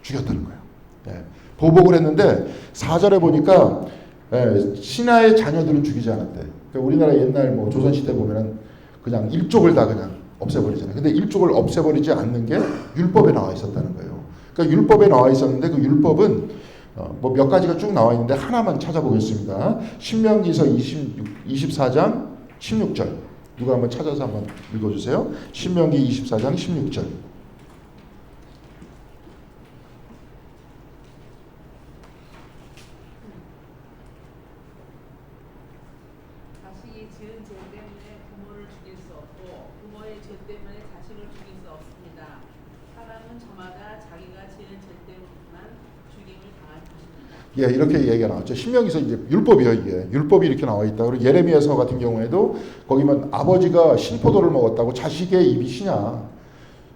죽였다는 거예요. 예, 보복을 했는데 4절에 보니까 신하의 자녀들은 죽이지 않았대. 그러니까 우리나라 옛날 뭐 조선시대 보면은 그냥 일족을 다 그냥 없애버리잖아요. 근데 일족을 없애버리지 않는 게 율법에 나와 있었다는 거예요. 그러니까 율법에 나와 있었는데 그 율법은 뭐 몇 가지가 쭉 나와 있는데 하나만 찾아보겠습니다. 신명기서 24장 16절. 누가 한번 찾아서 한번 읽어주세요. 신명기 24장 16절. 자식이 지은 죄 때문에 부모를 죽일 수 없고 부모의 죄 때문에 자식을 죽일 수 없습니다. 사람은 저마다 자기가 지은 죄 때문만 죽임을 당할 것입니다. 예, 이렇게 얘기가 나왔죠. 신명기서 이제 율법이요, 이게. 율법이 이렇게 나와 있다. 그리고 예레미야서 같은 경우에도 거기만 아버지가 신포도를 먹었다고 자식의 입이 쉬냐.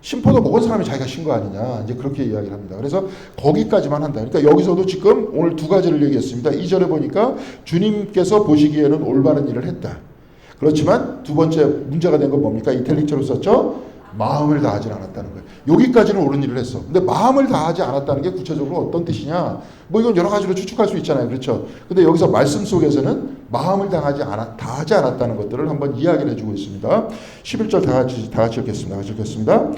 신포도 먹은 사람이 자기가 신 거 아니냐. 이제 그렇게 이야기를 합니다. 그래서 거기까지만 한다. 그러니까 여기서도 지금 오늘 두 가지를 얘기했습니다. 2절에 보니까 주님께서 보시기에는 올바른 일을 했다. 그렇지만 두 번째 문제가 된 건 뭡니까? 이탈릭처럼 썼죠? 마음을 다하지 않았다는 거예요. 여기까지는 옳은 일을 했어. 근데 마음을 다하지 않았다는 게 구체적으로 어떤 뜻이냐? 뭐 이건 여러 가지로 추측할 수 있잖아요. 그렇죠? 근데 여기서 말씀 속에서는 마음을 다하지 않았다는 것들을 한번 이야기를 해주고 있습니다. 11절 다 같이 읽겠습니다. 같이 읽겠습니다.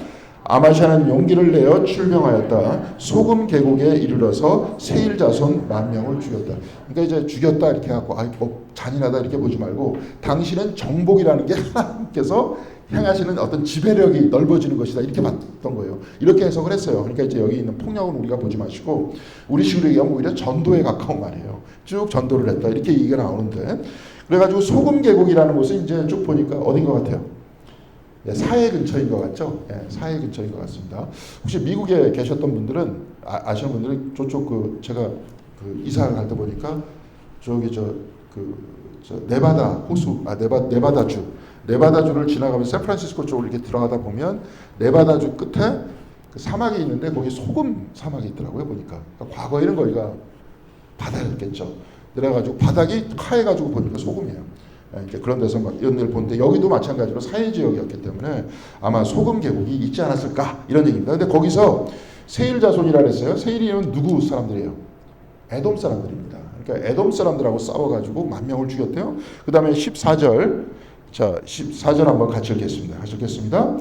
아마샤는 용기를 내어 출병하였다. 소금 계곡에 이르러서 세일 자손 10,000명을 죽였다. 그러니까 이제 죽였다 이렇게 해갖고 뭐 잔인하다 이렇게 보지 말고 당신은 정복이라는 게 하나님께서 향하시는 어떤 지배력이 넓어지는 것이다 이렇게 봤던 거예요. 이렇게 해석을 했어요. 그러니까 이제 여기 있는 폭력은 우리가 보지 마시고 우리 식으로 얘기하면 오히려 전도에 가까운 말이에요. 쭉 전도를 했다 이렇게 얘기가 나오는데 그래가지고 소금 계곡이라는 곳은 이제 쭉 보니까 어딘 것 같아요? 사해 근처인 것 같죠? 사해 근처인 것 같습니다. 혹시 미국에 계셨던 분들은 아시는 분들은 저쪽 제가 이사를 갈 때 보니까 저기 네바다 호수 네바다주를 지나가면서 샌프란시스코 쪽으로 이렇게 들어가다 보면 네바다주 끝에 그 사막이 있는데 거기 소금 사막이 있더라고요 보니까. 그러니까 과거에는 거기가 바다였겠죠. 그래가지고 바닥이 하해가지고 보니까 소금이에요. 이제 그런 데서 막 이런 데를 보는데 여기도 마찬가지로 사해 지역이었기 때문에 아마 소금 계곡이 있지 않았을까 이런 얘기입니다. 근데 거기서 세일 자손이라 그랬어요. 세일이면 누구 사람들이에요? 에돔 사람들입니다. 그러니까 에돔 사람들하고 싸워가지고 10,000명을 죽였대요. 그 다음에 14절, 자 14절 한번 같이 읽겠습니다. 같이 읽겠습니다.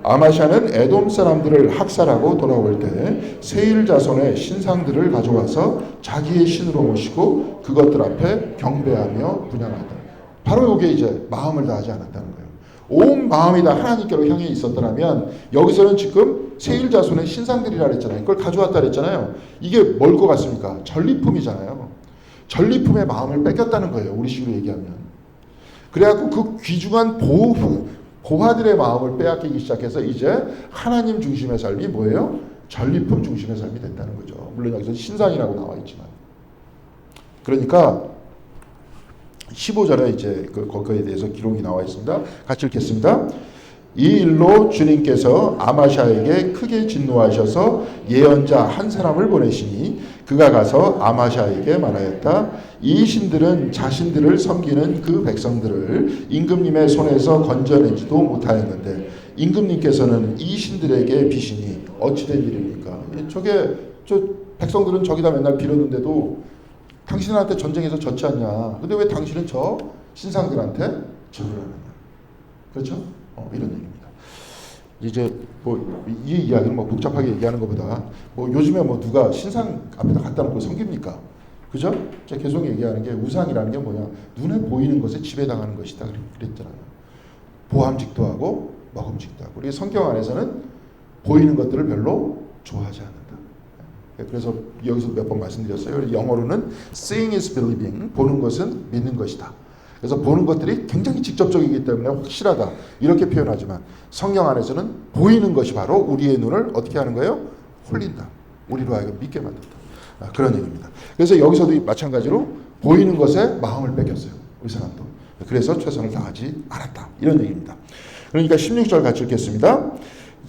아마샤는 에돔 사람들을 학살하고 돌아올 때 세일 자손의 신상들을 가져와서 자기의 신으로 모시고 그것들 앞에 경배하며 분향하다. 바로 이게 이제 마음을 다하지 않았다는 거예요. 온 마음이 다 하나님께로 향해 있었더라면 여기서는 지금 세일 자손의 신상들이라 그랬잖아요. 그걸 가져왔다 그랬잖아요. 이게 뭘 것 같습니까? 전리품이잖아요. 전리품의 마음을 뺏겼다는 거예요. 우리 식으로 얘기하면. 그래갖고 그 귀중한 고아들의 마음을 빼앗기기 시작해서 이제 하나님 중심의 삶이 뭐예요? 전리품 중심의 삶이 됐다는 거죠. 물론 여기서 신상이라고 나와 있지만. 그러니까 15절에 이제 거기에 대해서 기록이 나와 있습니다. 같이 읽겠습니다. 이 일로 주님께서 아마샤에게 크게 진노하셔서 예언자 한 사람을 보내시니 그가 가서 아마샤에게 말하였다. 이 신들은 자신들을 섬기는 그 백성들을 임금님의 손에서 건져내지도 못하였는데 임금님께서는 이 신들에게 비시니 어찌된 일입니까? 저 백성들은 저기다 맨날 빌었는데도 당신한테 전쟁에서 졌지 않냐. 근데 왜 당신은 저 신상들한테 절을 하느냐. 그렇죠? 이런 얘기입니다. 이제 이 이야기는 복잡하게 얘기하는 것보다 요즘에 누가 신상 앞에다 갖다 놓고 섬깁니까? 그죠? 제가 계속 얘기하는 게 우상이라는 게 뭐냐. 눈에 보이는 것에 지배당하는 것이다. 그랬잖아요. 보암직도 하고 먹음직도 하고. 우리 성경 안에서는 보이는 것들을 별로 좋아하지 않는다. 그래서 여기서 몇 번 말씀드렸어요. 영어로는 seeing is believing, 보는 것은 믿는 것이다. 그래서 보는 것들이 굉장히 직접적이기 때문에 확실하다. 이렇게 표현하지만 성경 안에서는 보이는 것이 바로 우리의 눈을 어떻게 하는 거예요? 홀린다. 우리로 하여금 믿게 만든다. 그런 얘기입니다. 그래서 여기서도 마찬가지로 보이는 것에 마음을 뺏겼어요. 이 사람도. 그래서 최선을 다하지 않았다. 이런 얘기입니다. 그러니까 16절 같이 읽겠습니다.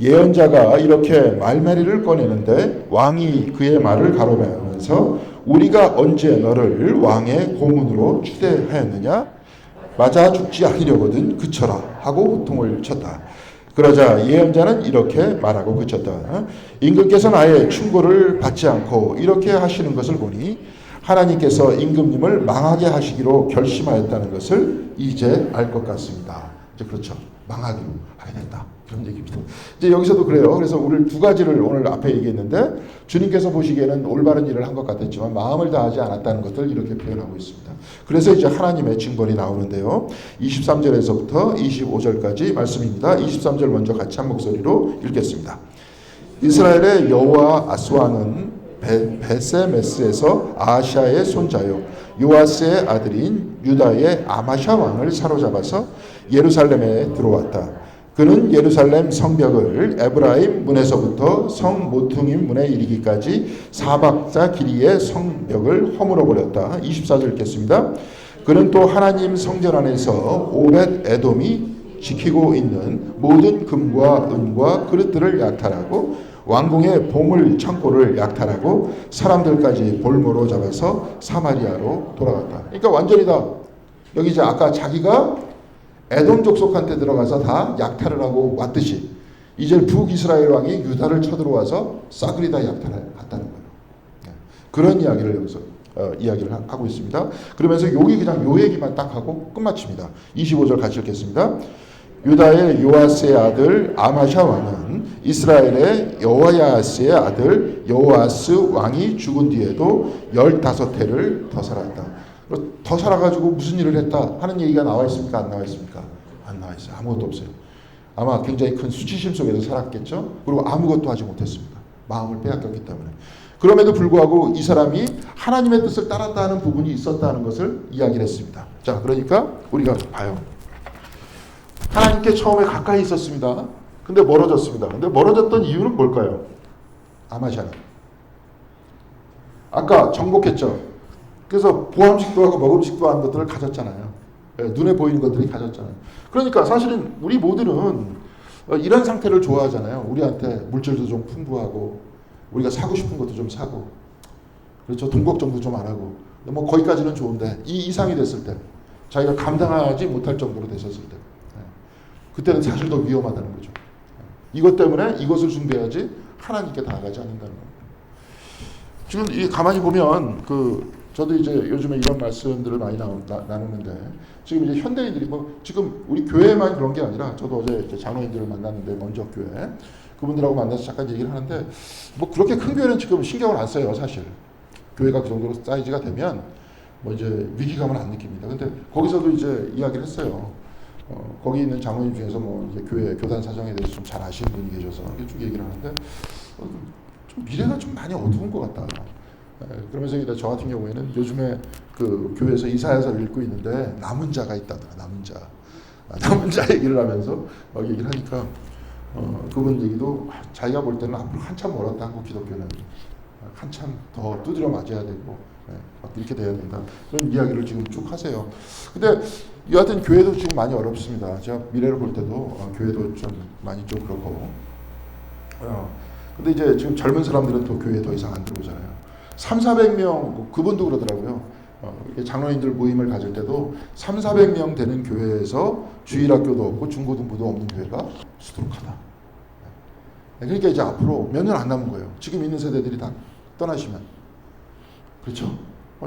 예언자가 이렇게 말매리를 꺼내는데 왕이 그의 말을 가로매면서 우리가 언제 너를 왕의 고문으로 추대하였느냐? 맞아 죽지 아니려거든 그쳐라 하고 호통을 쳤다. 그러자 예언자는 이렇게 말하고 그쳤다. 임금께서는 아예 충고를 받지 않고 이렇게 하시는 것을 보니 하나님께서 임금님을 망하게 하시기로 결심하였다는 것을 이제 알 것 같습니다. 이제 그렇죠. 망하기로 하게 됐다. 그런 얘기입니다. 이제 여기서도 그래요. 그래서 우리 두 가지를 오늘 앞에 얘기했는데 주님께서 보시기에는 올바른 일을 한 것 같았지만 마음을 다하지 않았다는 것을 이렇게 표현하고 있습니다. 그래서 이제 하나님의 징벌이 나오는데요. 23절에서부터 25절까지 말씀입니다. 23절 먼저 같이 한 목소리로 읽겠습니다. 이스라엘의 여호아스 왕은 베세메스에서 아하시아의 손자요 요아스의 아들인 유다의 아마샤 왕을 사로잡아서 예루살렘에 들어왔다. 그는 예루살렘 성벽을 에브라임 문에서부터 성 모퉁임 문에 이르기까지 4박자 길이의 성벽을 허물어 버렸다. 24절 읽겠습니다. 그는 또 하나님 성전 안에서 오벳 에돔이 지키고 있는 모든 금과 은과 그릇들을 약탈하고 왕궁의 보물 창고를 약탈하고 사람들까지 볼모로 잡아서 사마리아로 돌아갔다. 그러니까 완전히 다 여기 이제 아까 자기가 에돔 족속한테 들어가서 다 약탈을 하고 왔듯이 이제 북이스라엘 왕이 유다를 쳐들어와서 싸그리 다 약탈을 했다는 거예요. 그런 이야기를 여기서 이야기를 하고 있습니다. 그러면서 여기 그냥 요 얘기만 딱 하고 끝마칩니다. 25절 같이 읽겠습니다. 유다의 요아스의 아들 아마샤 왕은 이스라엘의 여호야스의 아들 여호아스 왕이 죽은 뒤에도 15해를 더 살았다. 더 살아가지고 무슨 일을 했다 하는 얘기가 나와 있습니까? 안 나와 있습니까? 안 나와 있어요. 아무것도 없어요. 아마 굉장히 큰 수치심 속에서 살았겠죠. 그리고 아무것도 하지 못했습니다. 마음을 빼앗겼기 때문에. 그럼에도 불구하고 이 사람이 하나님의 뜻을 따랐다는 부분이 있었다는 것을 이야기를 했습니다. 자, 그러니까 우리가 봐요. 하나님께 처음에 가까이 있었습니다. 근데 멀어졌습니다. 근데 멀어졌던 이유는 뭘까요? 아마샤는 아까 정복했죠. 그래서 보암식도 하고 먹음식도 하는 것들을 가졌잖아요. 눈에 보이는 것들이 가졌잖아요. 그러니까 사실은 우리 모두는 이런 상태를 좋아하잖아요. 우리한테 물질도 좀 풍부하고 우리가 사고 싶은 것도 좀 사고 그렇죠. 돈 걱정도 좀 안 하고 뭐 거기까지는 좋은데 이 이상이 됐을 때 자기가 감당하지 못할 정도로 됐었을 때 그때는 사실 더 위험하다는 거죠. 이것 때문에 이것을 숭배하지 하나님께 나아가지 않는다는 겁니다. 지금 이 가만히 보면 저도 이제 요즘에 이런 말씀들을 많이 나누는데 지금 이제 현대인들이 뭐 지금 우리 교회만 그런 게 아니라 저도 어제 이제 장로인들을 만났는데 먼저 교회 그분들하고 만나서 잠깐 얘기를 하는데 뭐 그렇게 큰 교회는 지금 신경을 안 써요 사실. 교회가 그 정도로 사이즈가 되면 뭐 이제 위기감을 안 느낍니다. 근데 거기서도 이제 이야기를 했어요. 거기 있는 장로님 중에서 뭐 이제 교회 교단 사정에 대해서 좀 잘 아시는 분이 계셔서 쭉 얘기를 하는데 좀 미래가 좀 많이 어두운 것 같다. 그러면서 저 같은 경우에는 요즘에 그 교회에서 이사야서를 읽고 있는데 남은 자가 있다더라. 남은 자 얘기를 하면서 얘기를 하니까 그분 얘기도 자기가 볼 때는 앞으로 한참 멀었다. 한국 기독교는 한참 더 두드려 맞아야 되고 막 이렇게 돼야 된다. 그런 이야기를 지금 쭉 하세요. 근데 여하튼 교회도 지금 많이 어렵습니다. 제가 미래를 볼 때도 교회도 좀 많이 좀 그렇고 근데 이제 지금 젊은 사람들은 또 교회에 더 이상 안 들어오잖아요. 300~400명 그분도 그러더라고요. 장로인들 모임을 가질 때도 300~400명 되는 교회에서 주일학교도 없고 중고등부도 없는 교회가 수두룩하다. 그러니까 이제 앞으로 몇 년 안 남은 거예요. 지금 있는 세대들이 다 떠나시면 그렇죠.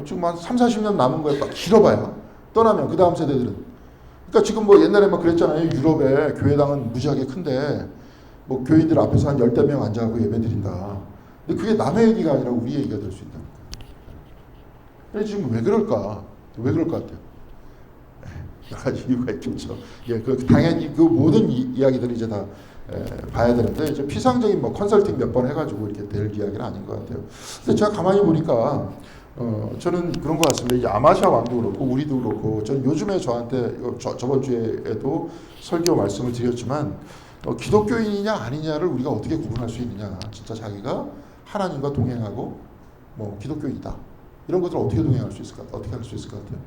지금 한 30~40년 남은 거예요. 길어봐야 떠나면 그 다음 세대들은. 그러니까 지금 뭐 옛날에 막 그랬잖아요. 유럽에 교회당은 무지하게 큰데 뭐 교인들 앞에서 한 10명 앉아가고 예배 드린다. 근데 그게 남의 얘기가 아니라 우리 얘기가 될 수 있다는 거예요. 지금 왜 그럴까? 왜 그럴 것 같아요? 여러 가지 이유가 있겠죠. 당연히 그 모든 이야기들이 이제 다 봐야 되는데 이제 피상적인 뭐 컨설팅 몇 번 해가지고 이렇게 될 이야기는 아닌 것 같아요. 근데 제가 가만히 보니까 저는 그런 것 같습니다. 이제 아마샤 왕도 그렇고 우리도 그렇고 저는 요즘에 저한테 저번 주에도 설교 말씀을 드렸지만 기독교인이냐 아니냐를 우리가 어떻게 구분할 수 있느냐. 진짜 자기가 하나님과 동행하고 뭐 기독교인이다. 이런 것들을 어떻게 동행할 수 있을까? 어떻게 할 수 있을 것 같아요?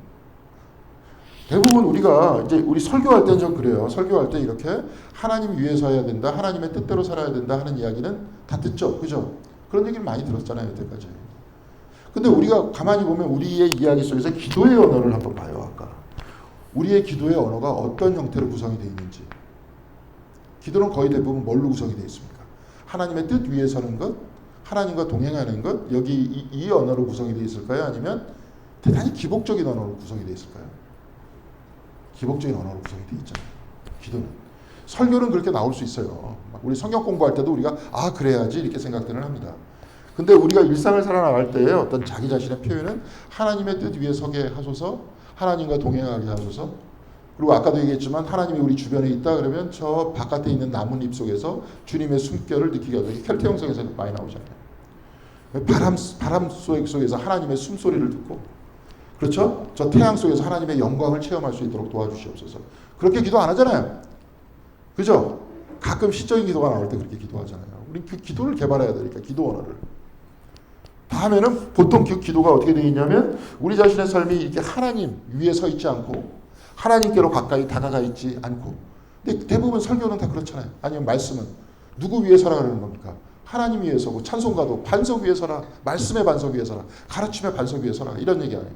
대부분 우리가 이제 우리 설교할 때는 좀 그래요. 설교할 때 이렇게 하나님 위에서 해야 된다. 하나님의 뜻대로 살아야 된다 하는 이야기는 다 듣죠. 그죠? 그런 얘기를 많이 들었잖아요. 여태까지. 근데 우리가 가만히 보면 우리의 이야기 속에서 기도의 언어를 한번 봐요. 아까. 우리의 기도의 언어가 어떤 형태로 구성이 되어 있는지. 기도는 거의 대부분 뭘로 구성이 되어 있습니까? 하나님의 뜻 위에 서는 것, 하나님과 동행하는 것, 여기 이 언어로 구성이 되어 있을까요? 아니면 대단히 기복적인 언어로 구성이 되어 있을까요? 기복적인 언어로 구성이 되어 있잖아요. 기도는. 설교는 그렇게 나올 수 있어요. 우리 성경 공부할 때도 우리가 그래야지 이렇게 생각들을 합니다. 근데 우리가 일상을 살아나갈 때의 어떤 자기 자신의 표현은 하나님의 뜻 위에 서게 하소서, 하나님과 동행하게 하소서, 그리고 아까도 얘기했지만 하나님이 우리 주변에 있다 그러면 저 바깥에 있는 나뭇잎 속에서 주님의 숨결을 느끼게 하소서. 켈트 형성에서 많이 나오잖아요. 바람 속에서 하나님의 숨소리를 듣고, 그렇죠? 저 태양 속에서 하나님의 영광을 체험할 수 있도록 도와주시옵소서. 그렇게 기도 안 하잖아요. 그죠? 가끔 시적인 기도가 나올 때 그렇게 기도하잖아요. 우리 그 기도를 개발해야 되니까, 기도 언어를. 다음에는 보통 그 기도가 어떻게 되어 있냐면 우리 자신의 삶이 이렇게 하나님 위에 서 있지 않고 하나님께로 가까이 다가가 있지 않고. 근데 대부분 설교는 다 그렇잖아요. 아니면 말씀은 누구 위에 서라 그러는 겁니까? 하나님 위에 서고, 찬송가도 반석 위에 서라, 말씀의 반석 위에 서라, 가르침의 반석 위에 서라, 이런 얘기 아니에요.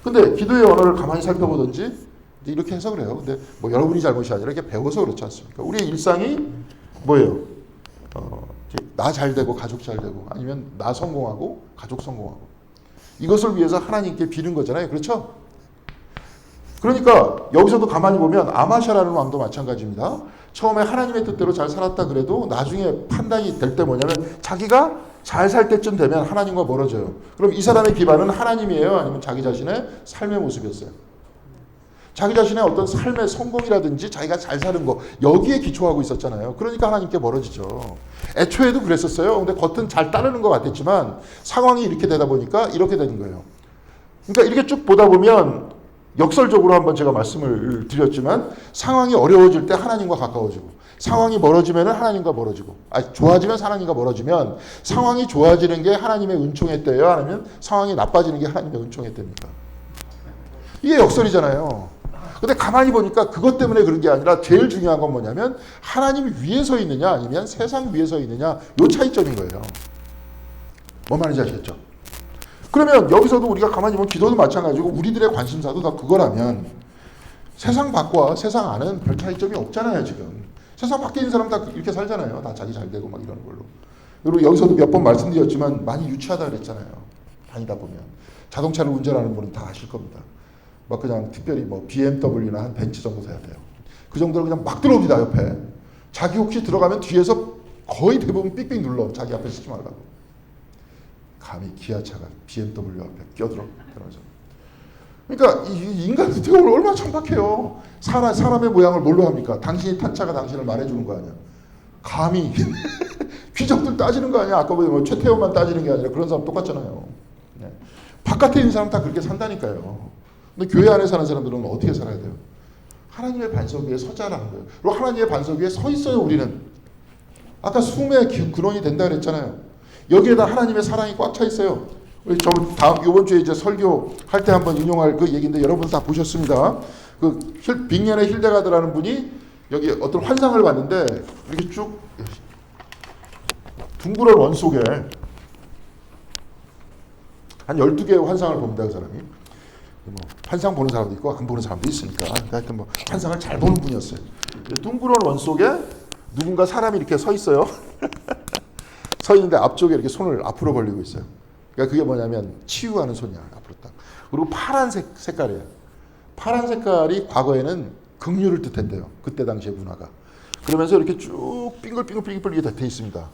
근데 기도의 언어를 가만히 살펴보든지 이렇게 해서 그래요. 근데 뭐 여러분이 잘못이 아니라 이렇게 배워서 그렇지 않습니까? 우리의 일상이 뭐예요? 나 잘 되고 가족 잘 되고, 아니면 나 성공하고 가족 성공하고, 이것을 위해서 하나님께 비는 거잖아요. 그렇죠? 그러니까 여기서도 가만히 보면 아마샤라는 왕도 마찬가지입니다. 처음에 하나님의 뜻대로 잘 살았다 그래도 나중에 판단이 될 때 뭐냐면 자기가 잘 살 때쯤 되면 하나님과 멀어져요. 그럼 이 사람의 기반은 하나님이에요? 아니면 자기 자신의 삶의 모습이었어요? 자기 자신의 어떤 삶의 성공이라든지 자기가 잘 사는 거, 여기에 기초하고 있었잖아요. 그러니까 하나님께 멀어지죠. 애초에도 그랬었어요. 근데 겉은 잘 따르는 것 같았지만 상황이 이렇게 되다 보니까 이렇게 되는 거예요. 그러니까 이렇게 쭉 보다 보면 역설적으로 한번 제가 말씀을 드렸지만 상황이 어려워질 때 하나님과 가까워지고, 상황이 멀어지면 하나님과 멀어지고, 좋아지면 하나님과 멀어지면, 상황이 좋아지는 게 하나님의 은총의 때예요? 아니면 상황이 나빠지는 게 하나님의 은총의 때입니까? 이게 역설이잖아요. 근데 가만히 보니까 그것 때문에 그런 게 아니라 제일 중요한 건 뭐냐면 하나님 위에 서 있느냐 아니면 세상 위에 서 있느냐, 요 차이점인 거예요. 뭔 말인지 아시겠죠? 그러면 여기서도 우리가 가만히 보면 기도도 마찬가지고 우리들의 관심사도 다 그거라면 세상 밖과 세상 안은 별 차이점이 없잖아요. 지금 세상 밖에 있는 사람 다 이렇게 살잖아요. 다 자기 잘 되고 막 이러는 걸로. 그리고 여기서도 몇 번 말씀드렸지만 많이 유치하다 그랬잖아요. 다니다 보면 자동차를 운전하는 분은 다 아실 겁니다. 막 그냥 특별히 뭐 BMW나 한 벤츠 정도 돼야 돼요. 그 정도로 그냥 막 들어옵니다. 옆에 자기 혹시 들어가면 뒤에서 거의 대부분 삑삑 눌러, 자기 앞에 쓰지 말라고. 감히 기아차가 BMW 앞에 껴들어서. 그러니까 이 인간 대우가 얼마나 천박해요. 사람의 모양을 뭘로 합니까? 당신이 탄 차가 당신을 말해주는 거 아니야. 감히 귀족들 따지는 거 아니야. 아까 뭐 최태원만 따지는 게 아니라 그런 사람 똑같잖아요. 네. 바깥에 있는 사람 다 그렇게 산다니까요. 근데 교회 안에 사는 사람들은 어떻게 살아야 돼요? 하나님의 반석 위에 서자라는 거예요. 그리고 하나님의 반석 위에 서 있어요. 우리는 아까 숨의 근원이 된다 그랬잖아요. 여기에다 하나님의 사랑이 꽉 차 있어요. 우리 이번 주에 이제 설교할 때 한번 인용할 그 얘기인데 여러분 다 보셨습니다. 그 빅년의 힐데가드라는 분이 여기 어떤 환상을 봤는데 이렇게 쭉 둥그런 원 속에 한 12개의 환상을 봅니다. 그 사람이. 뭐 환상 보는 사람도 있고 안 보는 사람도 있으니까 하여튼 뭐 환상을 잘 보는 분이었어요. 둥그런 원 속에 누군가 사람이 이렇게 서 있어요. 서 있는데 앞쪽에 이렇게 손을 앞으로 벌리고 있어요. 그러니까 그게 뭐냐면 치유하는 손이야. 앞으로 딱. 그리고 파란 색깔이에요. 파란 색깔이 과거에는 긍휼을 뜻했대요. 그때 당시의 문화가. 그러면서 이렇게 쭉 빙글빙글 이렇게 돼 있습니다.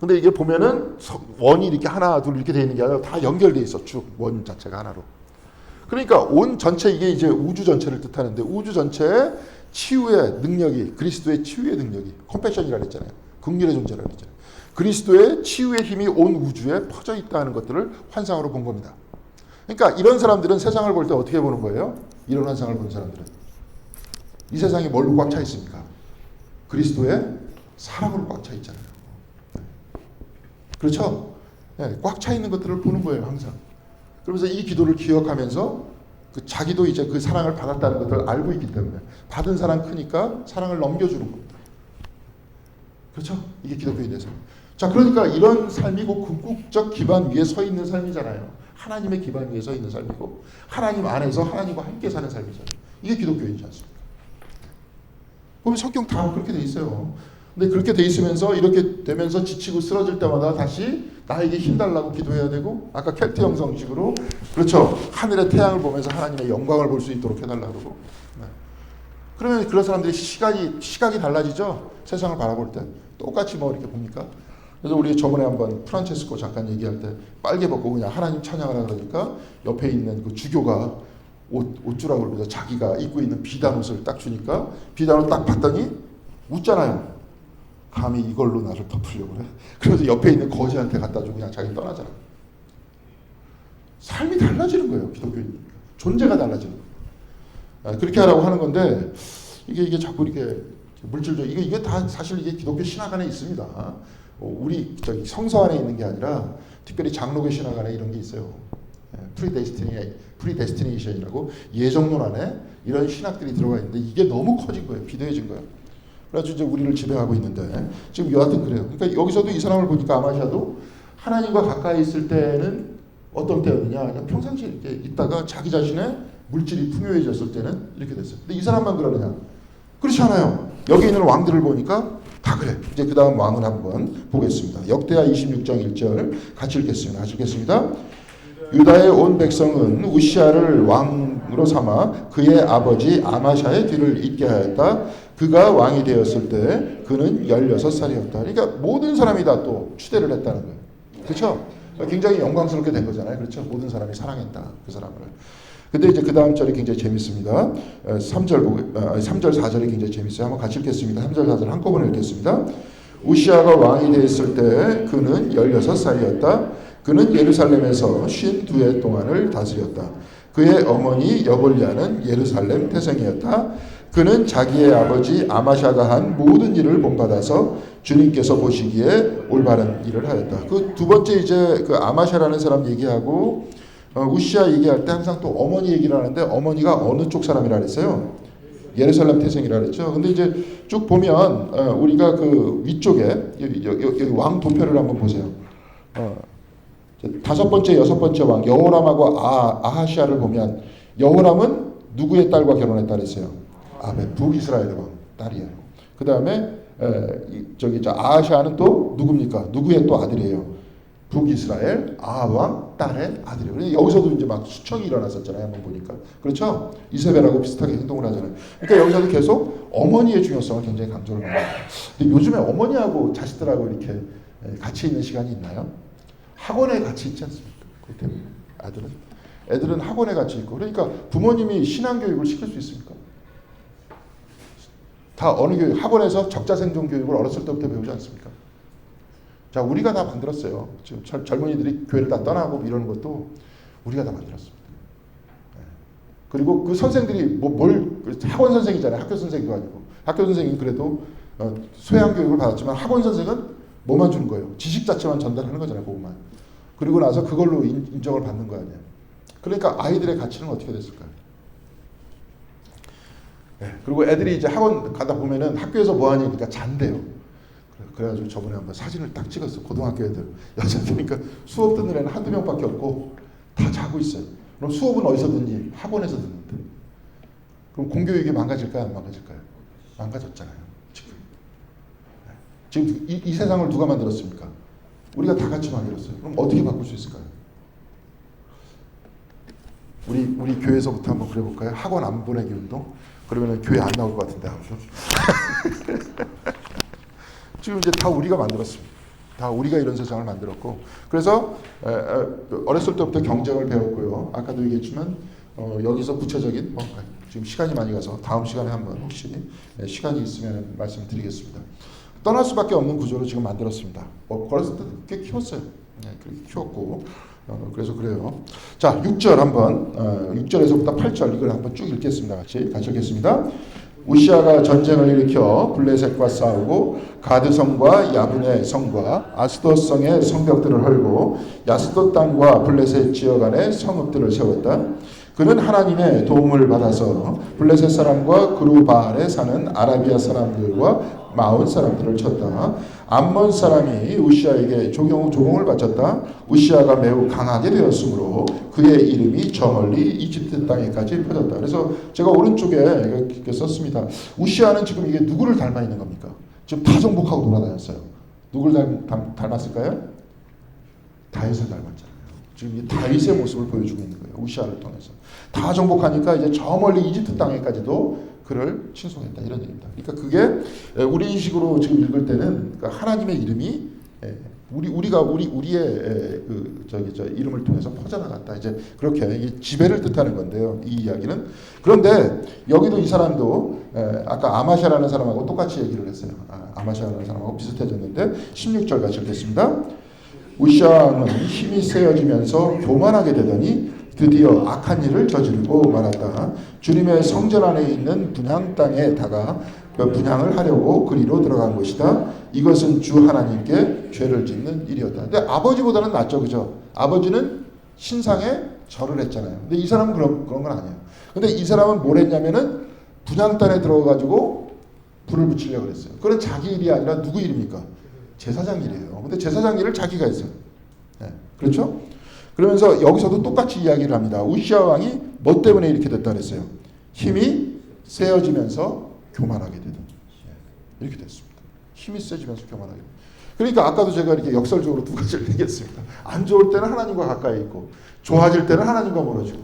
근데 이게 보면은 원이 이렇게 하나 둘 이렇게 돼 있는 게 아니라 다 연결돼 있어. 쭉 원 자체가 하나로. 그러니까 온 전체, 이게 이제 우주 전체를 뜻하는데 우주 전체에 치유의 능력이, 그리스도의 치유의 능력이, 컴패션이라 그랬잖아요. 긍휼의 존재라 그랬잖아요. 그리스도의 치유의 힘이 온 우주에 퍼져 있다는 것들을 환상으로 본 겁니다. 그러니까 이런 사람들은 세상을 볼 때 어떻게 보는 거예요? 이런 환상을 본 사람들은 이 세상이 뭘로 꽉 차 있습니까? 그리스도의 사랑으로 꽉 차 있잖아요. 그렇죠? 네, 꽉 차 있는 것들을 보는 거예요. 항상. 그러면서 이 기도를 기억하면서 자기도 이제 그 사랑을 받았다는 것을 알고 있기 때문에 받은 사랑 크니까 사랑을 넘겨주는 겁니다. 그렇죠? 이게 기독교에 대해서. 자, 그러니까 이런 삶이 곧 궁극적 기반 위에 서 있는 삶이잖아요. 하나님의 기반 위에 서 있는 삶이고 하나님 안에서 하나님과 함께 사는 삶이잖아요. 이게 기독교인지 않습니까? 보면 성경 다 그렇게 돼 있어요. 근데 그렇게 돼 있으면서 이렇게 되면서 지치고 쓰러질 때마다 다시 나에게 힘달라고 기도해야 되고, 아까 켈트 형성식으로, 그렇죠, 하늘의 태양을 보면서 하나님의 영광을 볼 수 있도록 해달라고 그러고. 네. 그러면 그런 사람들이 시각이 달라지죠. 세상을 바라볼 때 똑같이 뭐 이렇게 봅니까? 그래서 우리 저번에 한번 프란체스코 잠깐 얘기할 때 빨개 벗고 그냥 하나님 찬양하라 그러니까 옆에 있는 그 주교가 옷주라고 그러면서 자기가 입고 있는 비단 옷을 딱 주니까 비단을 딱 봤더니 웃잖아요. 감히 이걸로 나를 덮으려고 그래. 그래서 옆에 있는 거지한테 갖다 주고 그냥 자기 떠나잖아. 삶이 달라지는 거예요. 기독교인 존재가 달라지는 거예요. 그렇게 하라고 하는 건데 이게 자꾸 이렇게 물질적 이게 다 사실 이게 기독교 신학 안에 있습니다. 우리 저기 성서 안에 있는 게 아니라 특별히 장로교 신학 안에 이런 게 있어요. 프리데스티네이션이라고 예정론 안에 이런 신학들이 들어가 있는데 이게 너무 커진 거예요. 비대해진 거예요. 그래서 이제 우리를 지배하고 있는데 지금 여하튼 그래요. 그러니까 여기서도 이 사람을 보니까 아마샤도 하나님과 가까이 있을 때는 어떤 때였느냐, 그냥 평상시에 이렇게 있다가 자기 자신의 물질이 풍요해졌을 때는 이렇게 됐어요. 근데 이 사람만 그러느냐? 그렇지 않아요. 여기 있는 왕들을 보니까 다 그래. 이제 그 다음 왕을 한번 보겠습니다. 역대하 26장 1절 같이 읽겠습니다. 같이 읽겠습니다. 유다의 온 백성은 우시아를 왕으로 삼아 그의 아버지 아마샤의 뒤를 잇게 하였다. 그가 왕이 되었을 때 그는 16살이었다. 그러니까 모든 사람이 다 또 추대를 했다는 거예요. 그렇죠? 굉장히 영광스럽게 된 거잖아요. 그렇죠? 모든 사람이 사랑했다. 그 사람을. 근데 이제 그 다음 절이 굉장히 재밌습니다. 3절 4절이 굉장히 재밌어요. 한번 같이 읽겠습니다. 3절 4절 한꺼번에 읽겠습니다. 우시아가 왕이 되었을 때 그는 16살이었다. 그는 예루살렘에서 52해 동안을 다스렸다. 그의 어머니 여볼리아는 예루살렘 태생이었다. 그는 자기의 아버지 아마샤가 한 모든 일을 본받아서 주님께서 보시기에 올바른 일을 하였다. 그 두 번째 이제 그 아마샤라는 사람 얘기하고 우시아 얘기할 때 항상 또 어머니 얘기를 하는데 어머니가 어느 쪽 사람이라 그랬어요? 예루살렘 태생이라 그랬죠. 근데 이제 쭉 보면 우리가 그 위쪽에 여기 왕 도표를 한번 보세요. 다섯 번째, 여섯 번째 왕 여호람하고 아하시아를 보면 여호람은 누구의 딸과 결혼했다 그랬어요? 북이스라엘의 왕 딸이에요. 그 다음에 아하시아는 또 누굽니까? 누구의 또 아들이에요? 북이스라엘 아왕 딸의 아들이에요. 여기서도 이제 막 수청이 일어났었잖아요. 한번 보니까. 그렇죠? 이세벨하고 비슷하게 행동을 하잖아요. 그러니까 여기서도 계속 어머니의 중요성을 굉장히 강조를 합니다. 근데 요즘에 어머니하고 자식들하고 이렇게 같이 있는 시간이 있나요? 학원에 같이 있지 않습니까? 그것 때문에 애들은 학원에 같이 있고, 그러니까 부모님이 신앙교육을 시킬 수 있습니까? 다 어느 교육, 학원에서 적자생존 교육을 어렸을 때부터 배우지 않습니까? 자, 우리가 다 만들었어요. 지금 젊은이들이 교회를 다 떠나고 이러는 것도 우리가 다 만들었습니다. 네. 그리고 그 선생들이 학원 선생이잖아요. 학교 선생도 아니고. 학교 선생이 그래도 소양 교육을 받았지만 학원 선생은 뭐만 주는 거예요? 지식 자체만 전달하는 거잖아요. 그것만. 그리고 나서 그걸로 인정을 받는 거 아니에요. 그러니까 아이들의 가치는 어떻게 됐을까요? 네. 그리고 애들이 이제 학원 가다 보면은 학교에서 뭐 하니? 그러니까 잔대요. 그래가지고 저번에 한번 사진을 딱 찍었어. 고등학교 애들. 여자들이니까 수업 듣는 애는 한두 명밖에 없고 다 자고 있어요. 그럼 수업은 어디서 듣니? 학원에서 듣는데. 그럼 공교육이 망가질까요? 안 망가질까요? 망가졌잖아요. 지금 이 세상을 누가 만들었습니까? 우리가 다 같이 만들었어요. 그럼 어떻게 바꿀 수 있을까요? 우리 교회에서부터 한번 그래볼까요? 학원 안 보내기 운동? 그러면 교회 안 나올 것 같은데 아무도. 지금 이제 다 우리가 만들었습니다. 다 우리가 이런 세상을 만들었고, 그래서 어렸을 때부터 경쟁을 배웠고요. 아까도 얘기했지만 여기서 구체적인 지금 시간이 많이 가서 다음 시간에 한번 혹시 시간이 있으면 말씀드리겠습니다. 떠날 수밖에 없는 구조로 지금 만들었습니다. 어렸을 때 꽤 키웠어요. 네, 그렇게 키웠고 그래서 그래요. 자, 6절 한번 6절에서부터 8절 이걸 한번 쭉 읽겠습니다. 같이 읽겠습니다. 우시아가 전쟁을 일으켜 블레셋과 싸우고 가드성과 야분의 성과 아스돗 성의 성벽들을 헐고 야스돗 땅과 블레셋 지역 안에 성읍들을 세웠다. 그는 하나님의 도움을 받아서 블레셋 사람과 그루바알에 사는 아라비아 사람들과 마흔 사람들을 쳤다. 암몬 사람이 우시아에게 조공을 바쳤다. 우시아가 매우 강하게 되었으므로 그의 이름이 저 멀리 이집트 땅에까지 퍼졌다. 그래서 제가 오른쪽에 이렇게 썼습니다. 우시아는 지금 이게 누구를 닮아 있는 겁니까? 지금 다 정복하고 돌아다녔어요. 누구를 닮았을까요? 다윗을 닮았잖아요. 지금 이 다윗의 모습을 보여주고 있는 거예요. 우시아를 통해서. 다 정복하니까 이제 저 멀리 이집트 땅에까지도 그를 칭송했다. 이런 얘기입니다. 그러니까 그게 우리 인식으로 지금 읽을 때는 그러니까 하나님의 이름이 우리의 이름을 통해서 퍼져나갔다. 이제 그렇게 지배를 뜻하는 건데요. 이 이야기는. 그런데 여기도 이 사람도 아까 아마샤라는 사람하고 똑같이 얘기를 했어요. 아마샤라는 사람하고 비슷해졌는데 16절 같이 읽겠습니다. 우시아는 힘이 세어지면서 교만하게 되더니 드디어 악한 일을 저지르고 말았다. 주님의 성전 안에 있는 분향 땅에다가 분향을 하려고 그리로 들어간 것이다. 이것은 주 하나님께 죄를 짓는 일이었다. 근데 아버지보다는 낫죠, 그죠? 아버지는 신상에 절을 했잖아요. 근데 이 사람은 그런 건 아니에요. 근데 이 사람은 뭘 했냐면은 분향 땅에 들어가가지고 불을 붙이려고 그랬어요. 그건 자기 일이 아니라 누구 일입니까? 제사장 일이에요. 근데 제사장 일을 자기가 했어요. 네, 그렇죠? 그러면서 여기서도 똑같이 이야기를 합니다. 우시아 왕이 뭐 때문에 이렇게 됐다 그랬어요? 힘이 세어지면서 교만하게 되던. 이렇게 됐습니다. 힘이 세지면서 교만하게. 그러니까 아까도 제가 이렇게 역설적으로 두 가지를 얘기했습니다. 안 좋을 때는 하나님과 가까이 있고 좋아질 때는 하나님과 멀어지고.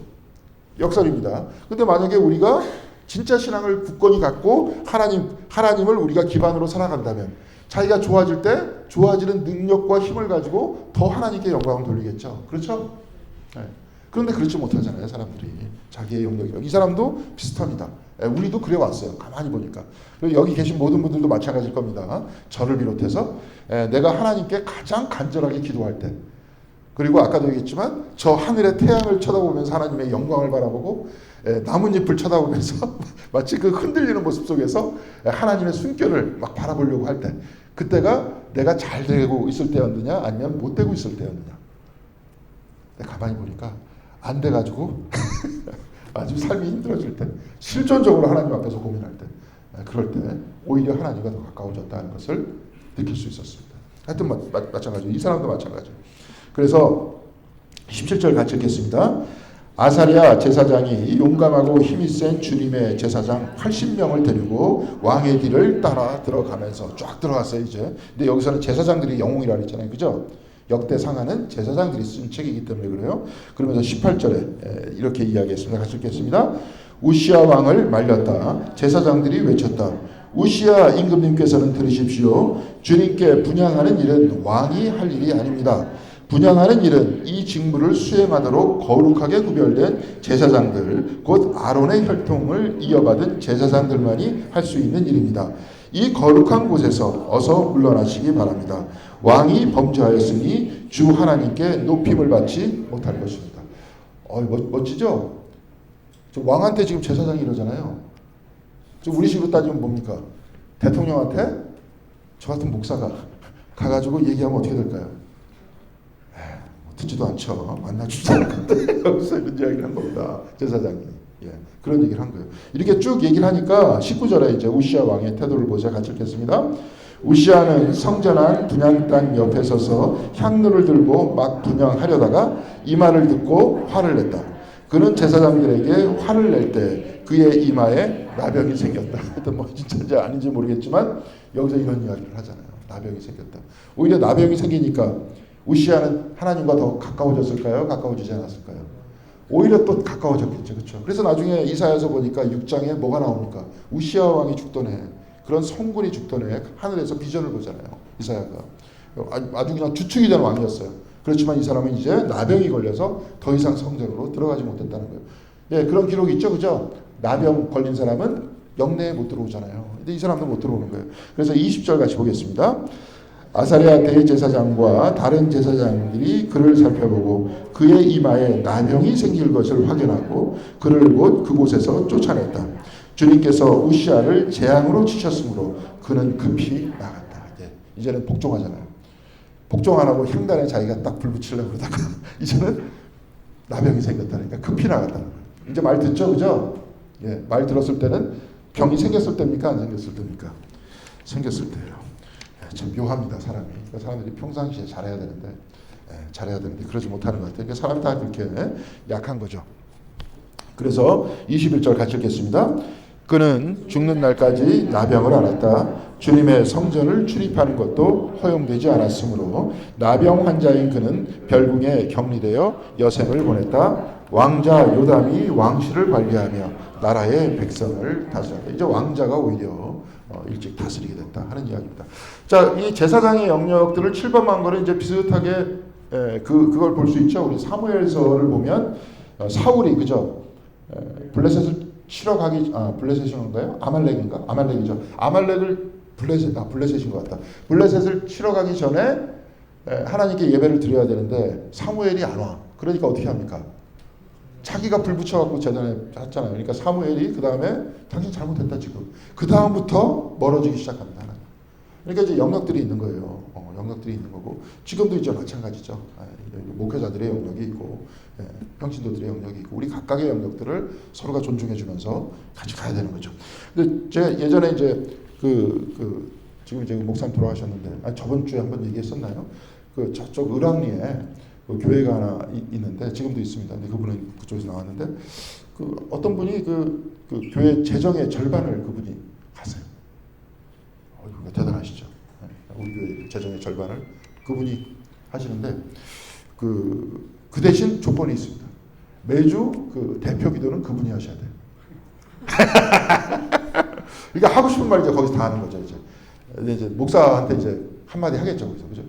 역설입니다. 근데 만약에 우리가 진짜 신앙을 굳건히 갖고 하나님을 우리가 기반으로 살아간다면 자기가 좋아질 때 좋아지는 능력과 힘을 가지고 더 하나님께 영광을 돌리겠죠. 그렇죠? 네. 그런데 그렇지 못하잖아요. 사람들이. 자기의 영역이라고. 이 사람도 비슷합니다. 우리도 그래왔어요. 가만히 보니까. 그리고 여기 계신 모든 분들도 마찬가지일 겁니다. 저를 비롯해서 내가 하나님께 가장 간절하게 기도할 때 그리고 아까도 얘기했지만 저 하늘의 태양을 쳐다보면서 하나님의 영광을 바라보고 나뭇잎을 쳐다보면서 마치 그 흔들리는 모습 속에서 하나님의 숨결을 막 바라보려고 할 때 그때가 내가 잘 되고 있을 때였느냐 아니면 못 되고 있을 때였느냐. 가만히 보니까 안 돼가지고 아주 삶이 힘들어질 때 실존적으로 하나님 앞에서 고민할 때 그럴 때 오히려 하나님과 더 가까워졌다는 것을 느낄 수 있었습니다. 하여튼 마찬가지예요. 이 사람도 마찬가지예요. 그래서 17절 같이 읽겠습니다. 아사랴 제사장이 용감하고 힘이 센 주님의 제사장 80명을 데리고 왕의 뒤를 따라 들어가면서 쫙 들어갔어요. 이제. 근데 여기서는 제사장들이 영웅이라 그랬잖아요. 그죠? 역대상하는 제사장들이 쓴 책이기 때문에 그래요. 그러면서 18절에 이렇게 이야기했습니다. 같이 읽겠습니다. 우시아 왕을 말렸다. 제사장들이 외쳤다. 우시아 임금님께서는 들으십시오. 주님께 분향하는 일은 왕이 할 일이 아닙니다. 분향하는 일은 이 직무를 수행하도록 거룩하게 구별된 제사장들, 곧 아론의 혈통을 이어받은 제사장들만이 할 수 있는 일입니다. 이 거룩한 곳에서 어서 물러나시기 바랍니다. 왕이 범죄하였으니 주 하나님께 높임을 받지 못할 것입니다. 멋지죠? 왕한테 지금 제사장이 이러잖아요. 우리 식으로 따지면 뭡니까? 대통령한테 저 같은 목사가 가가지고 얘기하면 어떻게 될까요? 듣지도 않죠. 만나주지 않을 건데 여기서 이런 이야기를 한 겁니다. 제사장이. 그런 얘기를 한 거예요. 이렇게 쭉 얘기를 하니까 19절에 이제 우시아 왕의 태도를 보자. 같이 읽겠습니다. 우시아는 성전한 분향 땅 옆에 서서 향로를 들고 막 분향하려다가 이 말을 듣고 화를 냈다. 그는 제사장들에게 화를 낼 때 그의 이마에 나병이 생겼다. 하여튼 뭐 진짜인지 아닌지 모르겠지만 여기서 이런 이야기를 하잖아요. 나병이 생겼다. 오히려 나병이 생기니까 우시아는 하나님과 더 가까워졌을까요? 가까워지지 않았을까요? 오히려 또 가까워졌겠죠. 그렇죠? 그래서 나중에 이사야서 보니까 6장에 뭐가 나옵니까? 우시아 왕이 죽던 해, 그런 성군이 죽던 해 하늘에서 비전을 보잖아요. 이사야가. 아주 그냥 주축이 된 왕이었어요. 그렇지만 이 사람은 이제 나병이 걸려서 더 이상 성전으로 들어가지 못했다는 거예요. 그런 기록이 있죠. 그죠? 나병 걸린 사람은 영내에 못 들어오잖아요. 근데 이 사람도 못 들어오는 거예요. 그래서 20절 같이 보겠습니다. 아사랴 대제사장과 다른 제사장들이 그를 살펴보고 그의 이마에 나병이 생길 것을 확인하고 그를 곧 그곳에서 쫓아냈다. 주님께서 우시아를 재앙으로 치셨으므로 그는 급히 나갔다. 이제는 복종하잖아요. 복종 안 하고 향단에 자기가 딱 불 붙이려고 그러다가 이제는 나병이 생겼다니까 급히 나갔다는 거예요. 이제 말 듣죠, 그죠? 말 들었을 때는 병이 생겼을 때입니까? 안 생겼을 때입니까? 생겼을 때예요. 참 묘합니다, 사람이. 그러니까 사람들이 평상시에 잘해야 되는데 그러지 못하는 것 같아요. 그러니까 사람이 다 그렇게 약한 거죠. 그래서 21절 같이 읽겠습니다. 그는 죽는 날까지 나병을 앓았다. 주님의 성전을 출입하는 것도 허용되지 않았으므로 나병 환자인 그는 별궁에 격리되어 여생을 보냈다. 왕자 요담이 왕실을 관리하며 나라의 백성을 다스렸다. 이제 왕자가 오히려 일찍 다스리게 됐다 하는 이야기입니다. 자, 이 제사장의 영역들을 7번만 거는 이제 비슷하게 그걸 볼 수 있죠. 우리 사무엘서를 보면 사울이 그죠? 블레셋을 치러 가기 블레셋인가요? 아말렉이죠. 아말렉을 블레셋인 것 같다. 블레셋을 치러 가기 전에 하나님께 예배를 드려야 되는데 사무엘이 안 와. 그러니까 어떻게 합니까? 자기가 불 붙여갖고 재단에 했잖아요. 그러니까 사무엘이 그 다음에 당신 잘못했다 지금. 그 다음부터 멀어지기 시작합니다. 그러니까 이제 영역들이 있는 거예요. 영역들이 있는 거고 지금도 이제 마찬가지죠. 목회자들의 영역이 있고 평신도들의 영역이 있고 우리 각각의 영역들을 서로가 존중해주면서 같이 가야 되는 거죠. 근데 제가 예전에 이제 지금 이제 목사님 돌아가셨는데 저번 주에 한번 얘기했었나요? 그 저쪽 을왕리에 그 교회가 하나 있는데 지금도 있습니다. 근데 그분은 그쪽에서 나왔는데 그 어떤 분이 그 교회 재정의 절반을 그분이 하세요. 대단하시죠. 우리 교회 재정의 절반을 그분이 하시는데 그 대신 조건이 있습니다. 매주 그 대표 기도는 그분이 하셔야 돼요. 그러니까 하고 싶은 말 이제 거기서 다 하는 거죠. 이제 목사한테 이제 한마디 하겠죠. 거기서 그죠?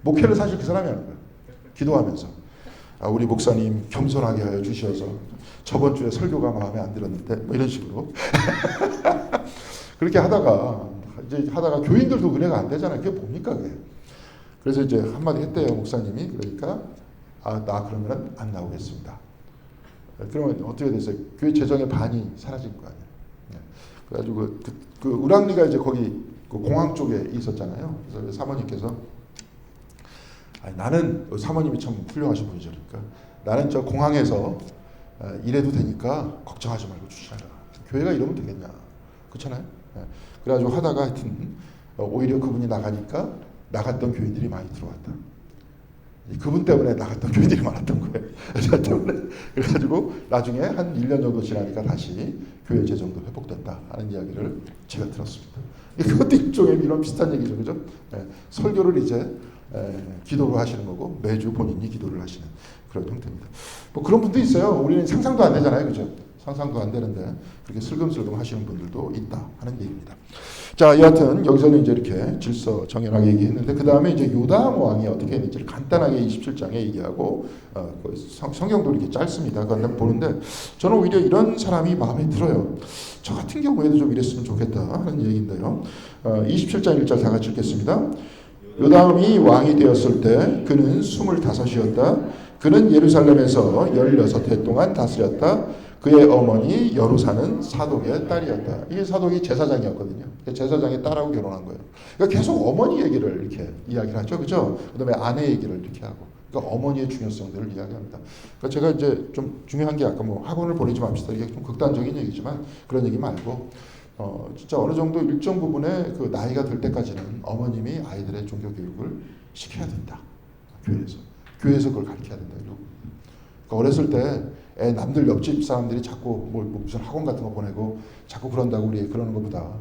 목회를 사실 그 사람이 하는 거예요. 기도하면서 우리 목사님 겸손하게 하여 주셔서 저번 주에 설교가 마음에 안 들었는데 뭐 이런 식으로 그렇게 하다가 교인들도 은혜가 안 되잖아요. 그게 뭡니까 그게? 그래서 이제 한마디 했대요 목사님이. 그러니까 나 그러면 안 나오겠습니다. 그러면 어떻게 됐어요? 교회 재정의 반이 사라진 거 아니에요. 그래가지고 그 우랑리가 이제 거기 그 공항 쪽에 있었잖아요. 그래서 사모님께서 나는 사모님이 참 훌륭하신 분이죠. 그러니까 나는 저 공항에서 일해도 되니까 걱정하지 말고 주시라. 교회가 이러면 되겠냐? 그렇잖아요. 그래가지고 하다가 하여튼 오히려 그분이 나가니까 나갔던 교인들이 많이 들어왔다. 그분 때문에 나갔던 교인들이 많았던 거예요. 저 때문에. 그래가지고 나중에 한 1년 정도 지나니까 다시 교회 재정도 회복됐다 하는 이야기를 제가 들었습니다. 그것도 일종의 이런 비슷한 얘기죠. 그죠? 설교를 이제 기도로 하시는 거고 매주 본인이 기도를 하시는 그런 형태입니다. 뭐 그런 분도 있어요. 우리는 상상도 안 되잖아요. 그죠? 상상도 안 되는데 그렇게 슬금슬금 하시는 분들도 있다 하는 얘기입니다. 자, 여하튼 여기서는 이제 이렇게 질서 정연하게 얘기했는데 그 다음에 이제 요담 왕이 어떻게 했는지를 간단하게 27장에 얘기하고 성경도 이렇게 짧습니다. 그런데 보는데 저는 오히려 이런 사람이 마음에 들어요. 저 같은 경우에도 좀 이랬으면 좋겠다 하는 얘기인데요. 27장 1절 다 같이 읽겠습니다. 요담이 왕이 되었을 때 그는 25이었다. 그는 예루살렘에서 16해 동안 다스렸다. 그의 어머니 여루사는 사독의 딸이었다. 이게 사독이 제사장이었거든요. 제사장의 딸하고 결혼한 거예요. 그러니까 계속 어머니 얘기를 이렇게 이야기를 하죠. 그죠? 그 다음에 아내 얘기를 이렇게 하고. 그러니까 어머니의 중요성들을 이야기합니다. 그러니까 제가 이제 좀 중요한 게 아까 뭐 학원을 보내지 맙시다. 이게 좀 극단적인 얘기지만 그런 얘기 말고 진짜 어느 정도 일정 부분의 그 나이가 될 때까지는 어머님이 아이들의 종교 교육을 시켜야 된다. 교회에서 그걸 가르쳐야 된다. 이러고. 그러니까 어렸을 때 남들 옆집 사람들이 자꾸 무슨 학원 같은 거 보내고 자꾸 그런다고 우리 그러는 것보다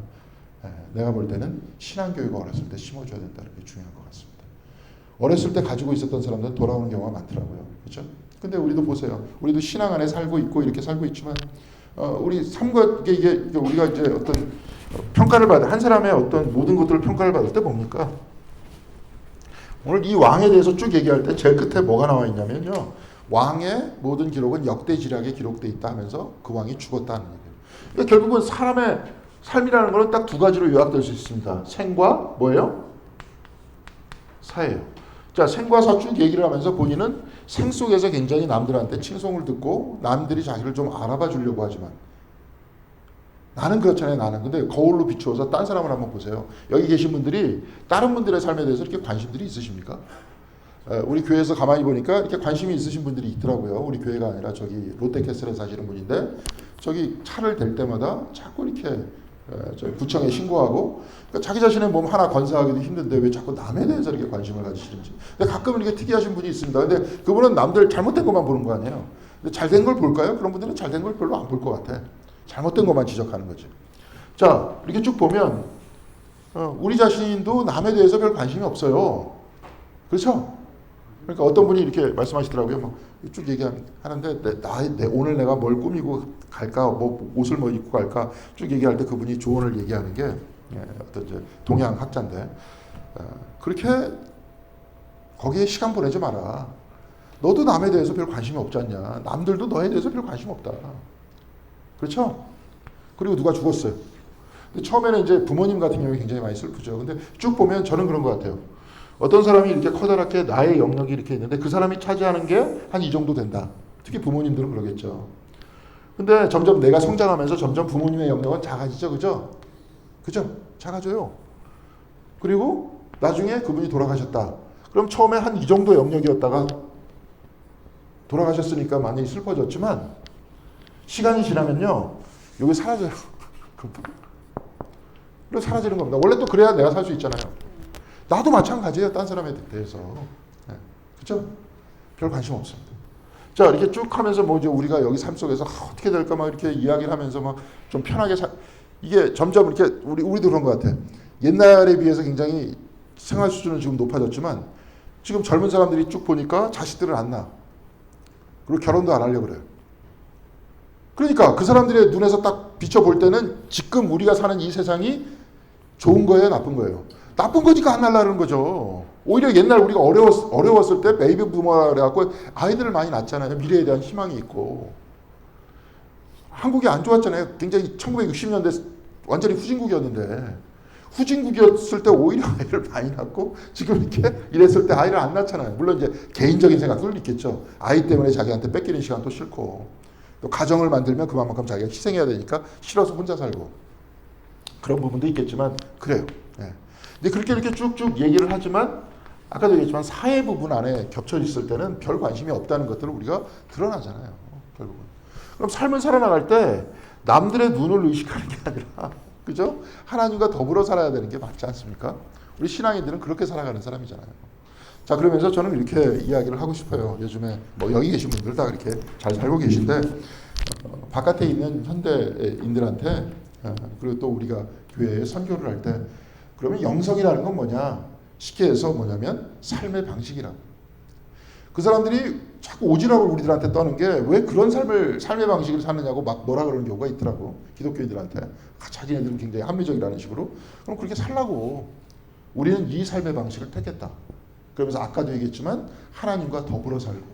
내가 볼 때는 신앙교육을 어렸을 때 심어줘야 된다는 게 중요한 것 같습니다. 어렸을 때 가지고 있었던 사람들 돌아오는 경우가 많더라고요. 그렇죠? 근데 우리도 보세요. 우리도 신앙 안에 살고 있고 이렇게 살고 있지만 우리 삶과 이게 우리가 이제 어떤 평가를 받을 한 사람의 어떤 모든 것들을 평가를 받을 때 뭡니까? 오늘 이 왕에 대해서 쭉 얘기할 때 제일 끝에 뭐가 나와 있냐면요. 왕의 모든 기록은 역대지략에 기록되어 있다 하면서 그 왕이 죽었다는 얘기예요. 그러니까 결국은 사람의 삶이라는 것은 딱 두 가지로 요약될 수 있습니다. 생과 뭐예요? 사예요. 자, 생과 사 쭉 얘기를 하면서 본인은 생 속에서 굉장히 남들한테 칭송을 듣고 남들이 자기를 좀 알아봐 주려고 하지만 나는 그렇잖아요. 나는. 근데 거울로 비추어서 딴 사람을 한번 보세요. 여기 계신 분들이 다른 분들의 삶에 대해서 이렇게 관심들이 있으십니까? 우리 교회에서 가만히 보니까 이렇게 관심이 있으신 분들이 있더라고요. 우리 교회가 아니라 저기 롯데캐슬에 사시는 분인데 저기 차를 댈 때마다 자꾸 이렇게 저 구청에 신고하고 그러니까 자기 자신의 몸 하나 건사하기도 힘든데 왜 자꾸 남에 대해서 이렇게 관심을 가지시는지. 근데 가끔은 이렇게 특이하신 분이 있습니다. 근데 그분은 남들 잘못된 것만 보는 거 아니에요. 근데 잘된 걸 볼까요? 그런 분들은 잘된 걸 별로 안 볼 것 같아. 잘못된 것만 지적하는 거지. 자, 이렇게 쭉 보면 우리 자신도 남에 대해서 별 관심이 없어요. 그렇죠? 그러니까 어떤 분이 이렇게 말씀하시더라고요. 막 쭉 얘기하는데 오늘 내가 뭘 꾸미고 갈까, 뭐 옷을 뭐 입고 갈까 쭉 얘기할 때 그분이 조언을 얘기하는 게 어떤 이제 동양 학자인데 그렇게 거기에 시간 보내지 마라. 너도 남에 대해서 별 관심이 없지 않냐. 남들도 너에 대해서 별 관심 없다. 그렇죠? 그리고 누가 죽었어요. 근데 처음에는 이제 부모님 같은 경우에 굉장히 많이 슬프죠. 근데 쭉 보면 저는 그런 것 같아요. 어떤 사람이 이렇게 커다랗게 나의 영역이 이렇게 있는데 그 사람이 차지하는 게 한 이 정도 된다. 특히 부모님들은 그러겠죠. 근데 점점 내가 성장하면서 점점 부모님의 영역은 작아지죠. 그죠? 그죠? 작아져요. 그리고 나중에 그분이 돌아가셨다. 그럼 처음에 한 이 정도 영역이었다가 돌아가셨으니까 많이 슬퍼졌지만 시간이 지나면요. 여기 사라져요. 그리고 사라지는 겁니다. 원래 또 그래야 내가 살 수 있잖아요. 나도 마찬가지예요. 딴 사람에 대해서. 네. 그렇죠? 별 관심 없습니다. 자, 이렇게 쭉 하면서 뭐 이제 우리가 여기 삶 속에서 어떻게 될까 막 이렇게 이야기를 하면서 막 좀 편하게 이게 점점 이렇게 우리도 그런 것 같아. 옛날에 비해서 굉장히 생활 수준은 지금 높아졌지만 지금 젊은 사람들이 쭉 보니까 자식들을 안 낳아. 그리고 결혼도 안 하려고 그래요. 그러니까 그 사람들의 눈에서 딱 비춰볼 때는 지금 우리가 사는 이 세상이 좋은 거예요, 나쁜 거예요? 나쁜 거니까 안 날라는 거죠. 오히려 옛날 우리가 어려웠을 때 베이비 부머라 그래갖고 아이들을 많이 낳잖아요. 미래에 대한 희망이 있고. 한국이 안 좋았잖아요. 굉장히 1960년대 완전히 후진국이었는데 후진국이었을 때 오히려 아이를 많이 낳고 지금 이렇게 이랬을 때 아이를 안 낳잖아요. 물론 이제 개인적인 생각도 있겠죠. 아이 때문에 자기한테 뺏기는 시간도 싫고 또 가정을 만들면 그만큼 자기가 희생해야 되니까 싫어서 혼자 살고 그런 부분도 있겠지만 그래요. 네. 근데 그렇게 이렇게 쭉쭉 얘기를 하지만 아까도 얘기했지만 사회 부분 안에 겹쳐 있을 때는 별 관심이 없다는 것들을 우리가 드러나잖아요. 결국은. 그럼 삶을 살아나갈 때 남들의 눈을 의식하는 게 아니라 그죠? 하나님과 더불어 살아야 되는 게 맞지 않습니까? 우리 신앙인들은 그렇게 살아가는 사람이잖아요. 자, 그러면서 저는 이렇게 이야기를 하고 싶어요. 요즘에 뭐 여기 계신 분들 다 이렇게 잘 살고 계신데 바깥에 있는 현대인들한테 그리고 또 우리가 교회에 선교를 할 때 그러면 영성이라는 건 뭐냐? 쉽게 해서 뭐냐면 삶의 방식이라고. 그 사람들이 자꾸 오지랖을 우리들한테 떠는 게 왜 그런 삶의 방식을 사느냐고 막 뭐라 그러는 경우가 있더라고. 기독교인들한테. 자기네들은 굉장히 합리적이라는 식으로. 그럼 그렇게 살라고. 우리는 이 삶의 방식을 택했다. 그러면서 아까도 얘기했지만 하나님과 더불어 살고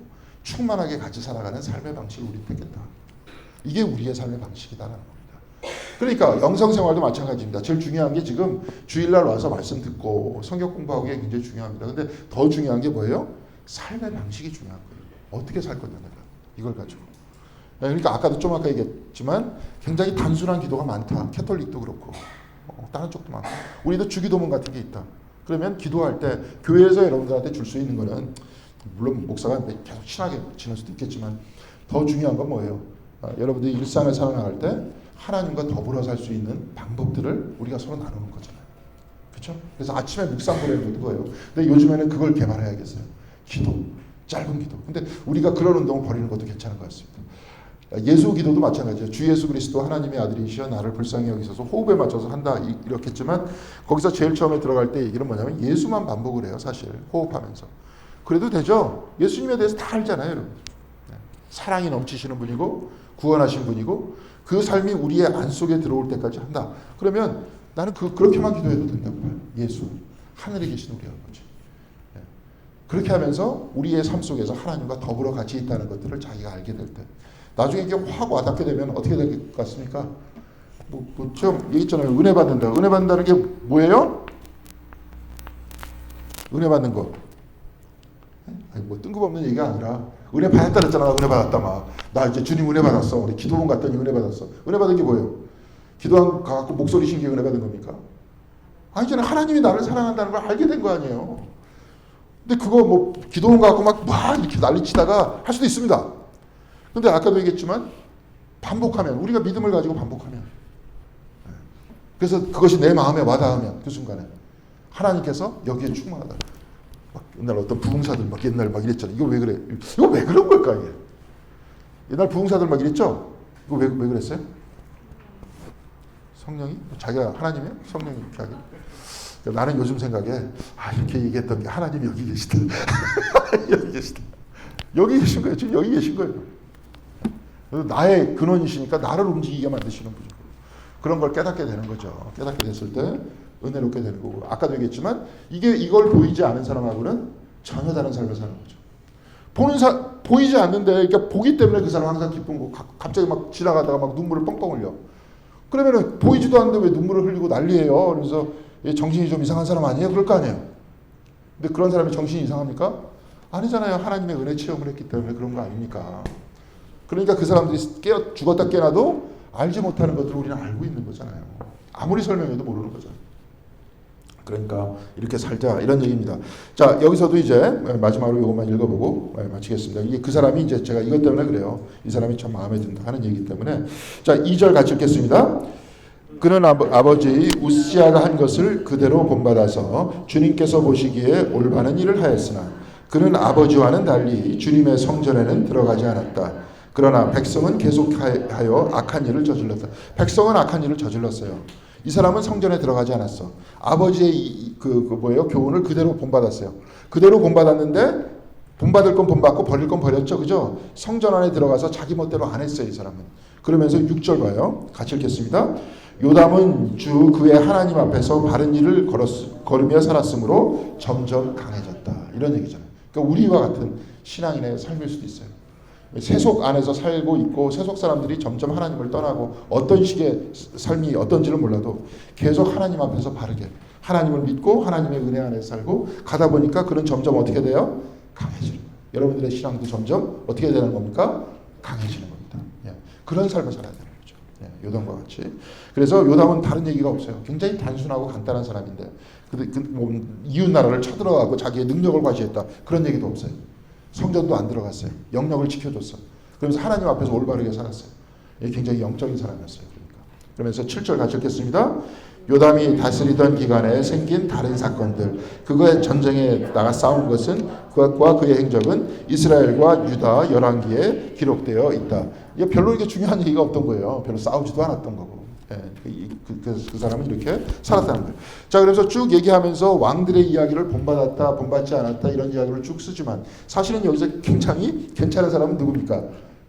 충만하게 같이 살아가는 삶의 방식을 우리 택했다. 이게 우리의 삶의 방식이다라는 겁니다. 그러니까 영성생활도 마찬가지입니다. 제일 중요한 게 지금 주일날 와서 말씀 듣고 성경 공부하는 게 굉장히 중요합니다. 근데 더 중요한 게 뭐예요? 삶의 방식이 중요한 거예요. 어떻게 살 거냐 내가 이걸 가지고. 그러니까 아까도 좀 아까 얘기했지만 굉장히 단순한 기도가 많다. 캐톨릭도 그렇고 다른 쪽도 많고 우리도 주기도문 같은 게 있다. 그러면 기도할 때 교회에서 여러분들한테 줄 수 있는 거는 물론 목사가 계속 친하게 지낼 수도 있겠지만 더 중요한 건 뭐예요? 여러분들이 일상을 살아나갈 때 하나님과 더불어 살 수 있는 방법들을 우리가 서로 나누는 거잖아요. 그렇죠? 그래서 아침에 묵상 보내는 것도 그거예요. 근데 요즘에는 그걸 개발해야겠어요. 기도, 짧은 기도. 근데 우리가 그런 운동을 벌이는 것도 괜찮은 것 같습니다. 예수 기도도 마찬가지예요. 주 예수 그리스도 하나님의 아들이시여 나를 불쌍히 여기소서 호흡에 맞춰서 한다 이렇게 했지만 거기서 제일 처음에 들어갈 때 얘기는 뭐냐면 예수만 반복을 해요. 사실 호흡하면서. 그래도 되죠. 예수님에 대해서 다 알잖아요. 여러분. 사랑이 넘치시는 분이고 구원하신 분이고 그 삶이 우리의 안 속에 들어올 때까지 한다. 그러면 나는 그렇게만 기도해도 된다고 봐요. 예수, 하늘에 계신 우리 아버지. 그렇게 하면서 우리의 삶 속에서 하나님과 더불어 같이 있다는 것들을 자기가 알게 될 때 나중에 이게 확 와닿게 되면 어떻게 될 것 같습니까? 처음 얘기했잖아요. 은혜 받는다. 은혜 받는다는 게 뭐예요? 은혜 받는 거. 아니 뭐 뜬금없는 얘기가 아니라 은혜 받았다 그랬잖아. 은혜 받았다 막. 나 이제 주님 은혜 받았어. 우리 기도원 갔더니 은혜 받았어. 은혜 받은 게 뭐예요? 기도원 가갖고 목소리 신기 은혜 받은 겁니까? 아니잖아요. 하나님이 나를 사랑한다는 걸 알게 된 거 아니에요. 근데 그거 뭐 기도원 가갖고 막 이렇게 난리치다가 할 수도 있습니다. 근데 아까도 얘기했지만 반복하면 우리가 믿음을 가지고 반복하면 그래서 그것이 내 마음에 와닿으면 그 순간에 하나님께서 여기에 충만하다. 막 옛날 어떤 부흥사들 막 옛날 막 이랬잖아요. 이거 왜 그래? 이거 왜 그런 걸까 이게? 옛날 부흥사들 막 이랬죠? 이거 왜 그랬어요? 성령이? 자기가 하나님이에요? 성령이 자기? 나는 요즘 생각에 이렇게 얘기했던 게 하나님이 여기 계시다. 여기 계시다. 여기 계신 거예요. 지금 여기 계신 거예요. 나의 근원이시니까 나를 움직이게 만드시는 분이고 그런 걸 깨닫게 되는 거죠. 깨닫게 됐을 때 은혜롭게 되는 거고 아까도 얘기했지만 이걸 보이지 않은 사람하고는 전혀 다른 삶을 사는 거죠. 보이지 않는데 그러니까 보기 때문에 그 사람 항상 기쁜 거 갑자기 막 지나가다가 막 눈물을 뻥뻥 흘려. 그러면은 보이지도 않는데 왜 눈물을 흘리고 난리예요. 그래서 정신이 좀 이상한 사람 아니에요? 그럴 거 아니에요. 근데 그런 사람이 정신이 이상합니까? 아니잖아요. 하나님의 은혜 체험을 했기 때문에 그런 거 아닙니까? 그러니까 그 사람들이 죽었다 깨어나도 알지 못하는 것들을 우리는 알고 있는 거잖아요. 아무리 설명해도 모르는 거잖아요. 그러니까 이렇게 살자 이런 얘기입니다. 자 여기서도 이제 마지막으로 이것만 읽어보고 마치겠습니다. 이게 그 사람이 이제 제가 이것 때문에 그래요. 이 사람이 참 마음에 든다 하는 얘기 때문에 자 2절 같이 읽겠습니다. 그는 아버지 우시아가 한 것을 그대로 본받아서 주님께서 보시기에 올바른 일을 하였으나 그는 아버지와는 달리 주님의 성전에는 들어가지 않았다. 그러나 백성은 계속하여 악한 일을 저질렀다. 백성은 악한 일을 저질렀어요. 이 사람은 성전에 들어가지 않았어. 아버지의 교훈을 그대로 본받았어요. 그대로 본받았는데 본받을 건 본받고 버릴 건 버렸죠. 그죠? 성전 안에 들어가서 자기 멋대로 안 했어요. 이 사람은. 그러면서 6절 봐요. 같이 읽겠습니다. 요담은 주 그의 하나님 앞에서 바른 일을 걸으며 살았으므로 점점 강해졌다. 이런 얘기잖아요. 그러니까 우리와 같은 신앙인의 삶일 수도 있어요. 세속 안에서 살고 있고 세속 사람들이 점점 하나님을 떠나고 어떤 식의 삶이 어떤지를 몰라도 계속 하나님 앞에서 바르게 하나님을 믿고 하나님의 은혜 안에 살고 가다 보니까 그는 점점 어떻게 돼요? 강해지는 거예요. 여러분들의 신앙도 점점 어떻게 되는 겁니까? 강해지는 겁니다. 예. 그런 삶을 살아야 되는 거죠. 예. 요담과 같이. 그래서 요담은 다른 얘기가 없어요. 굉장히 단순하고 간단한 사람인데 이웃 나라를 쳐들어가고 자기의 능력을 과시했다. 그런 얘기도 없어요. 성전도 안 들어갔어요. 영역을 지켜줬어. 그러면서 하나님 앞에서 올바르게 살았어요. 굉장히 영적인 사람이었어요. 그러면서 7절 같이 읽겠습니다. 요담이 다스리던 기간에 생긴 다른 사건들, 그거의 전쟁에 나가 싸운 것은 그와 그의 행적은 이스라엘과 유다 열왕기에 기록되어 있다. 이게 별로 이렇게 중요한 얘기가 없던 거예요. 별로 싸우지도 않았던 거고. 그 사람은 이렇게 살았다는 거예요. 자, 그래서 쭉 얘기하면서 왕들의 이야기를 본받았다, 본받지 않았다 이런 이야기를 쭉 쓰지만 사실은 여기서 굉장히 괜찮은 사람은 누굽니까?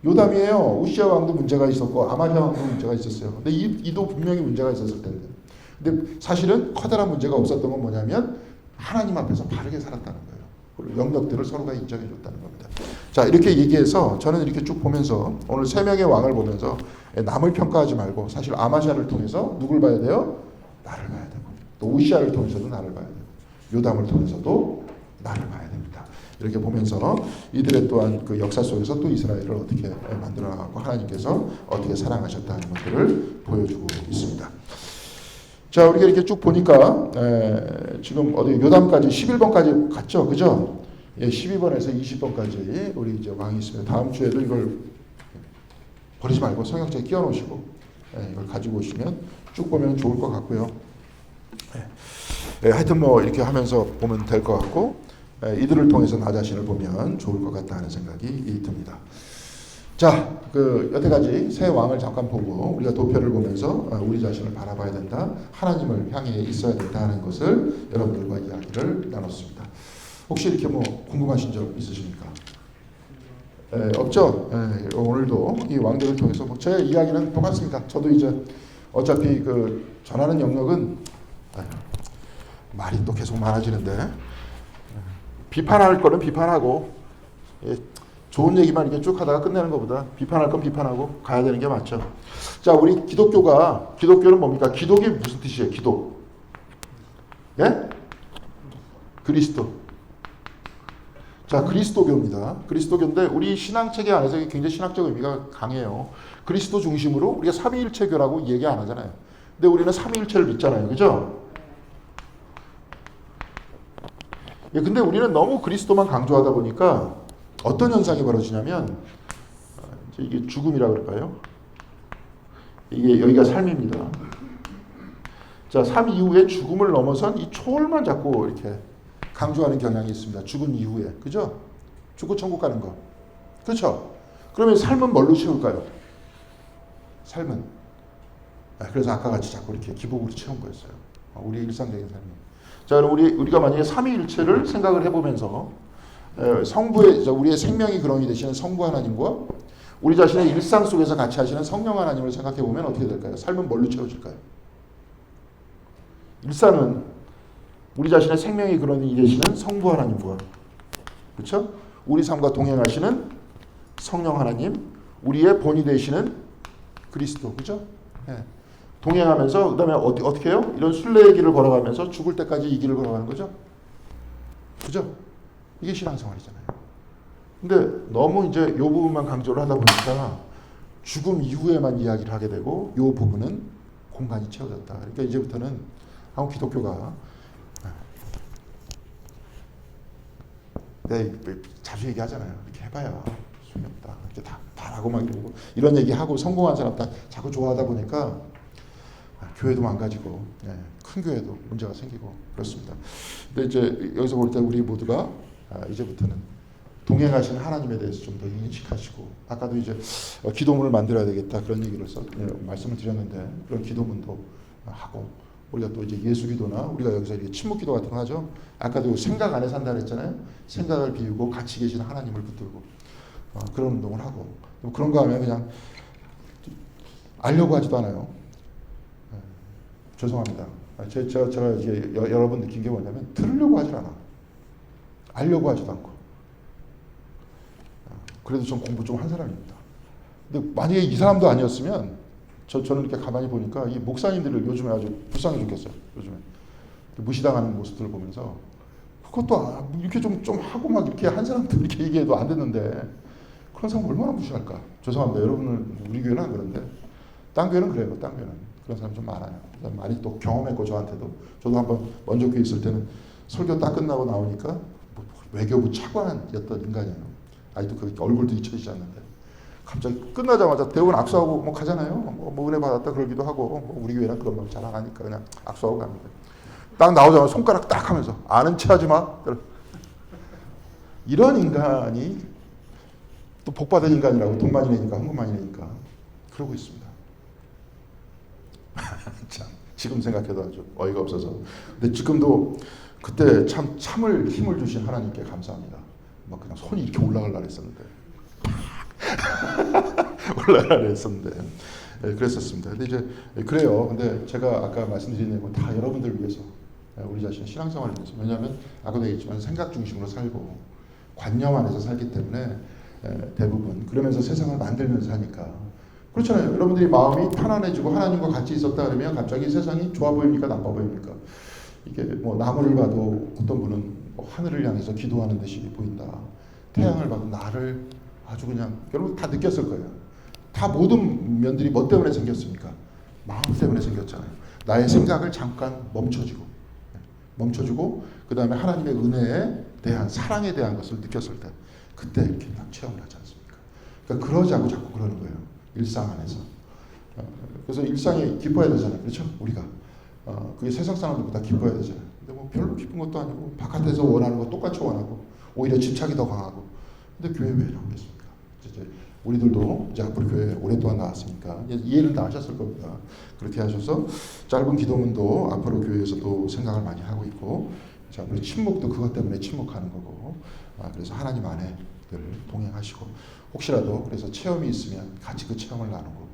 요담이에요. 우시아 왕도 문제가 있었고 아마리아 왕도 문제가 있었어요. 근데 이도 분명히 문제가 있었을 텐데. 근데 사실은 커다란 문제가 없었던 건 뭐냐면 하나님 앞에서 바르게 살았다는 거예요. 그리고 영역들을 서로가 인정해 줬다는 겁니다. 자, 이렇게 얘기해서 저는 이렇게 쭉 보면서 오늘 세 명의 왕을 보면서 남을 평가하지 말고 사실 아마시아를 통해서 누굴 봐야 돼요? 나를 봐야 되고 또 우시아를 통해서도 나를 봐야 되고 요담을 통해서도 나를 봐야 됩니다. 이렇게 보면서 이들의 또한 그 역사 속에서 또 이스라엘을 어떻게 만들어 나가고 하나님께서 어떻게 사랑하셨다는 것들을 보여주고 있습니다. 자, 우리가 이렇게 쭉 보니까 지금 어디 요담까지 11번까지 갔죠, 그죠? 예, 12번에서 20번까지 우리 이제 왕이 있습니다. 다음 주에도 이걸 버리지 말고 성역자에 끼워 놓으시고 이걸 가지고 오시면 쭉 보면 좋을 것 같고요. 하여튼 뭐 이렇게 하면서 보면 될 것 같고 이들을 통해서 나 자신을 보면 좋을 것 같다 하는 생각이 듭니다. 자, 여태까지 새 왕을 잠깐 보고 우리가 도표를 보면서 우리 자신을 바라봐야 된다, 하나님을 향해 있어야 된다 하는 것을 여러분들과 이야기를 나눴습니다. 혹시 이렇게 뭐 궁금하신 점 있으십니까? 없죠? 오늘도 이 왕들을 통해서 제 이야기는 똑같습니다. 저도 이제 어차피 전하는 영역은 말이 또 계속 많아지는데 비판할 거는 비판하고 좋은 얘기만 이렇게 쭉 하다가 끝내는 것보다 비판할 건 비판하고 가야 되는 게 맞죠. 자, 우리 기독교는 뭡니까? 기독이 무슨 뜻이에요? 기독. 예? 그리스도. 자, 그리스도교입니다. 그리스도교인데 우리 신앙체계 안에서 굉장히 신학적 의미가 강해요. 그리스도 중심으로 우리가 삼위일체교라고 얘기 안 하잖아요. 근데 우리는 삼위일체를 믿잖아요. 그죠? 예, 근데 우리는 너무 그리스도만 강조하다 보니까 어떤 현상이 벌어지냐면 이게 죽음이라 그럴까요? 이게 여기가 삶입니다. 자, 삶 이후에 죽음을 넘어선 이 초월만 자꾸 이렇게 강조하는 경향이 있습니다. 죽음 이후에. 그죠? 죽고 천국 가는 거. 그렇죠? 그러면 삶은 뭘로 채울까요? 삶은. 그래서 아까 같이 자꾸 이렇게 기복으로 채운 거였어요. 우리 일상적인 삶이. 자, 그럼 우리가 만약에 삼위일체를 생각을 해보면서 성부의, 우리의 생명이 근원이 되시는 성부 하나님과 우리 자신의 일상 속에서 같이 하시는 성령 하나님을 생각해 보면 어떻게 될까요? 삶은 뭘로 채워질까요? 일상은 우리 자신의 생명이 근원이 되시는 성부 하나님과, 그렇죠? 우리 삶과 동행하시는 성령 하나님, 우리의 본이 되시는 그리스도, 그렇죠? 예. 동행하면서 그다음에 어떻게 해요? 이런 순례의 길을 걸어가면서 죽을 때까지 이 길을 걸어가는 거죠. 그죠? 이게 신앙생활이잖아요. 근데 너무 이제 이 부분만 강조를 하다 보니까 죽음 이후에만 이야기를 하게 되고 이 부분은 공간이 채워졌다. 그러니까 이제부터는 한국 기독교가 자주 얘기하잖아요. 이렇게 해봐야 소용이 없다. 이렇게 다 바라고 막 이러고 이런 얘기하고 성공한 사람 다 자꾸 좋아하다 보니까 교회도 망가지고 큰 교회도 문제가 생기고 그렇습니다. 근데 이제 여기서 볼 때 우리 모두가 이제부터는 동행하신 하나님에 대해서 좀 더 인식하시고 아까도 이제 기도문을 만들어야 되겠다 그런 얘기를 말씀을 드렸는데 그런 기도문도 하고 우리가 또 이제 예수기도나 우리가 여기서 이렇게 침묵기도 같은 거 하죠. 아까도 생각 안에 산다 그랬잖아요. 생각을 비우고 같이 계신 하나님을 붙들고 그런 운동을 하고 그런 거 하면 그냥 알려고 하지도 않아요. 죄송합니다. 제가 이제 여러분 느낀 게 뭐냐면 들으려고 하질 않아. 알려고 하지도 않고. 그래도 좀 공부 좀 한 사람입니다. 근데 만약에 이 사람도 아니었으면 저는 이렇게 가만히 보니까 이 목사님들을 요즘에 아주 불쌍해 죽겠어요. 요즘에 무시당하는 모습들을 보면서 그것도 이렇게 좀 하고 막 이렇게 한 사람들 이렇게 얘기해도 안 됐는데 그런 사람 얼마나 무시할까? 죄송합니다. 여러분은 우리 교회는 안 그런데 딴 교회는 그래요. 딴 교회는 그런 사람 좀 많아요. 많이 또 경험했고 저한테도 저도 한번 먼저 교회 있을 때는 설교 딱 끝나고 나오니까 외교부 차관이었던 인간이에요. 아직도 그 얼굴도 잊혀지지 않는데 갑자기 끝나자마자 대부분 악수하고 뭐 가잖아요. 뭐 은혜 받았다 그러기도 하고 뭐 우리 교회는 그런 말 잘 안 하니까 그냥 악수하고 갑니다. 딱 나오자마자 손가락 딱 하면서 아는 체 하지 마. 이런 인간이 또 복받은 인간이라고 돈 많이 내니까 헌금 많이 내니까 그러고 있습니다. 참 지금 생각해도 아주 어이가 없어서. 근데 지금도 그때 참을 힘을 주신 하나님께 감사합니다. 막 그냥 손이 이렇게 올라가려 했었는데 올라가려 했었는데 그랬었습니다. 근데 이제 그래요. 근데 제가 아까 말씀드린 내용은 다 여러분들 위해서 우리 자신의 신앙생활을 위해서. 왜냐하면 아까도 얘기했지만 생각 중심으로 살고 관념 안에서 살기 때문에 대부분 그러면서 세상을 만들면서 사니까 그렇잖아요. 여러분들이 마음이 편안해지고 하나님과 같이 있었다 그러면 갑자기 세상이 좋아 보입니까? 나빠 보입니까? 이게 뭐 나무를 봐도 어떤 분은 뭐 하늘을 향해서 기도하는 듯이 보인다. 태양을 봐도 나를 아주 그냥 여러분 다 느꼈을 거예요. 다 모든 면들이 뭐 때문에 생겼습니까? 마음 때문에 생겼잖아요. 나의 생각을 잠깐 멈춰주고 그 다음에 하나님의 은혜에 대한 사랑에 대한 것을 느꼈을 때 그때 이렇게 딱 체험을 하지 않습니까? 그러니까 그러자고 자꾸 그러는 거예요. 일상 안에서. 그래서 일상에 기뻐야 되잖아요. 그렇죠? 우리가. 그게 세상 사람들보다 기뻐야 되잖아요. 근데 뭐 별로 기쁜 것도 아니고 바깥에서 원하는 거 똑같이 원하고 오히려 집착이 더 강하고. 근데 교회 왜 나오겠습니까? 이제 우리들도 이제 앞으로 교회 오랫동안 나왔으니까 이해는 다 하셨을 겁니다. 그렇게 하셔서 짧은 기도문도 앞으로 교회에서도 생각을 많이 하고 있고, 자, 그리고 침묵도 그것 때문에 침묵하는 거고, 그래서 하나님 안에 늘 동행하시고, 혹시라도 그래서 체험이 있으면 같이 그 체험을 나누고,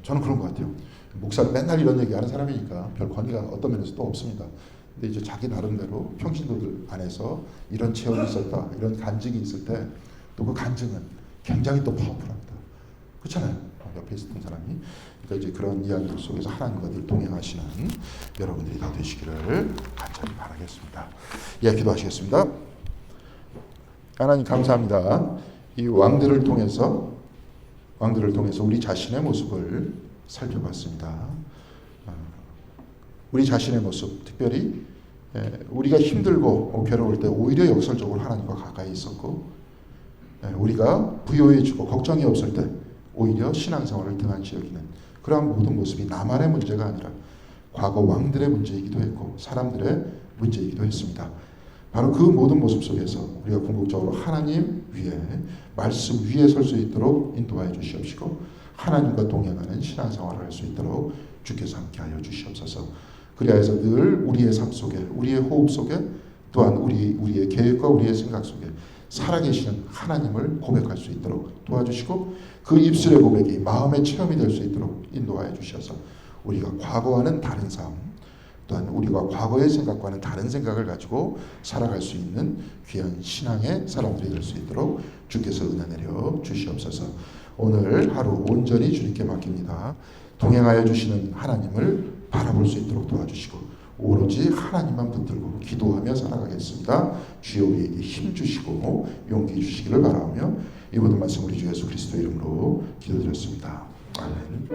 저는 그런 것 같아요. 목사는 맨날 이런 얘기하는 사람이니까 별 권위가 어떤 면에서 또 없습니다. 근데 이제 자기 나름대로 평신도들 안에서 이런 체험이 있었다, 이런 간증이 있을 때 또 그 간증은 굉장히 또 파워풀합니다. 그렇잖아요. 옆에 있었던 사람이. 그러니까 이제 그런 이야기들 속에서 하나님과 늘 동행하시는 여러분들이 다 되시기를 간절히 바라겠습니다. 예, 기도하시겠습니다. 하나님 감사합니다. 이 왕들을 통해서 우리 자신의 모습을 살펴봤습니다. 우리 자신의 모습, 특별히 우리가 힘들고 괴로울 때 오히려 역설적으로 하나님과 가까이 있었고, 우리가 부요해지고 걱정이 없을 때 오히려 신앙생활을 등한시 여기는 그러한 모든 모습이 나만의 문제가 아니라 과거 왕들의 문제이기도 했고 사람들의 문제이기도 했습니다. 바로 그 모든 모습 속에서 우리가 궁극적으로 하나님 위에 말씀 위에 설 수 있도록 인도하여 주시옵시고 하나님과 동행하는 신앙생활을 할 수 있도록 주께서 함께하여 주시옵소서. 그리하여서 늘 우리의 삶 속에 우리의 호흡 속에 또한 우리의 계획과 우리의 생각 속에 살아계시는 하나님을 고백할 수 있도록 도와주시고 그 입술의 고백이 마음의 체험이 될 수 있도록 인도하여 주셔서 우리가 과거와는 다른 삶 또한 우리가 과거의 생각과는 다른 생각을 가지고 살아갈 수 있는 귀한 신앙의 사람들이 될 수 있도록 주께서 은혜 내려 주시옵소서. 오늘 하루 온전히 주님께 맡깁니다. 동행하여 주시는 하나님을 바라볼 수 있도록 도와주시고 오로지 하나님만 붙들고 기도하며 살아가겠습니다. 주여 우리에게 힘 주시고 용기 주시기를 바라며 이 모든 말씀 우리 주 예수 그리스도 이름으로 기도드렸습니다. 아멘.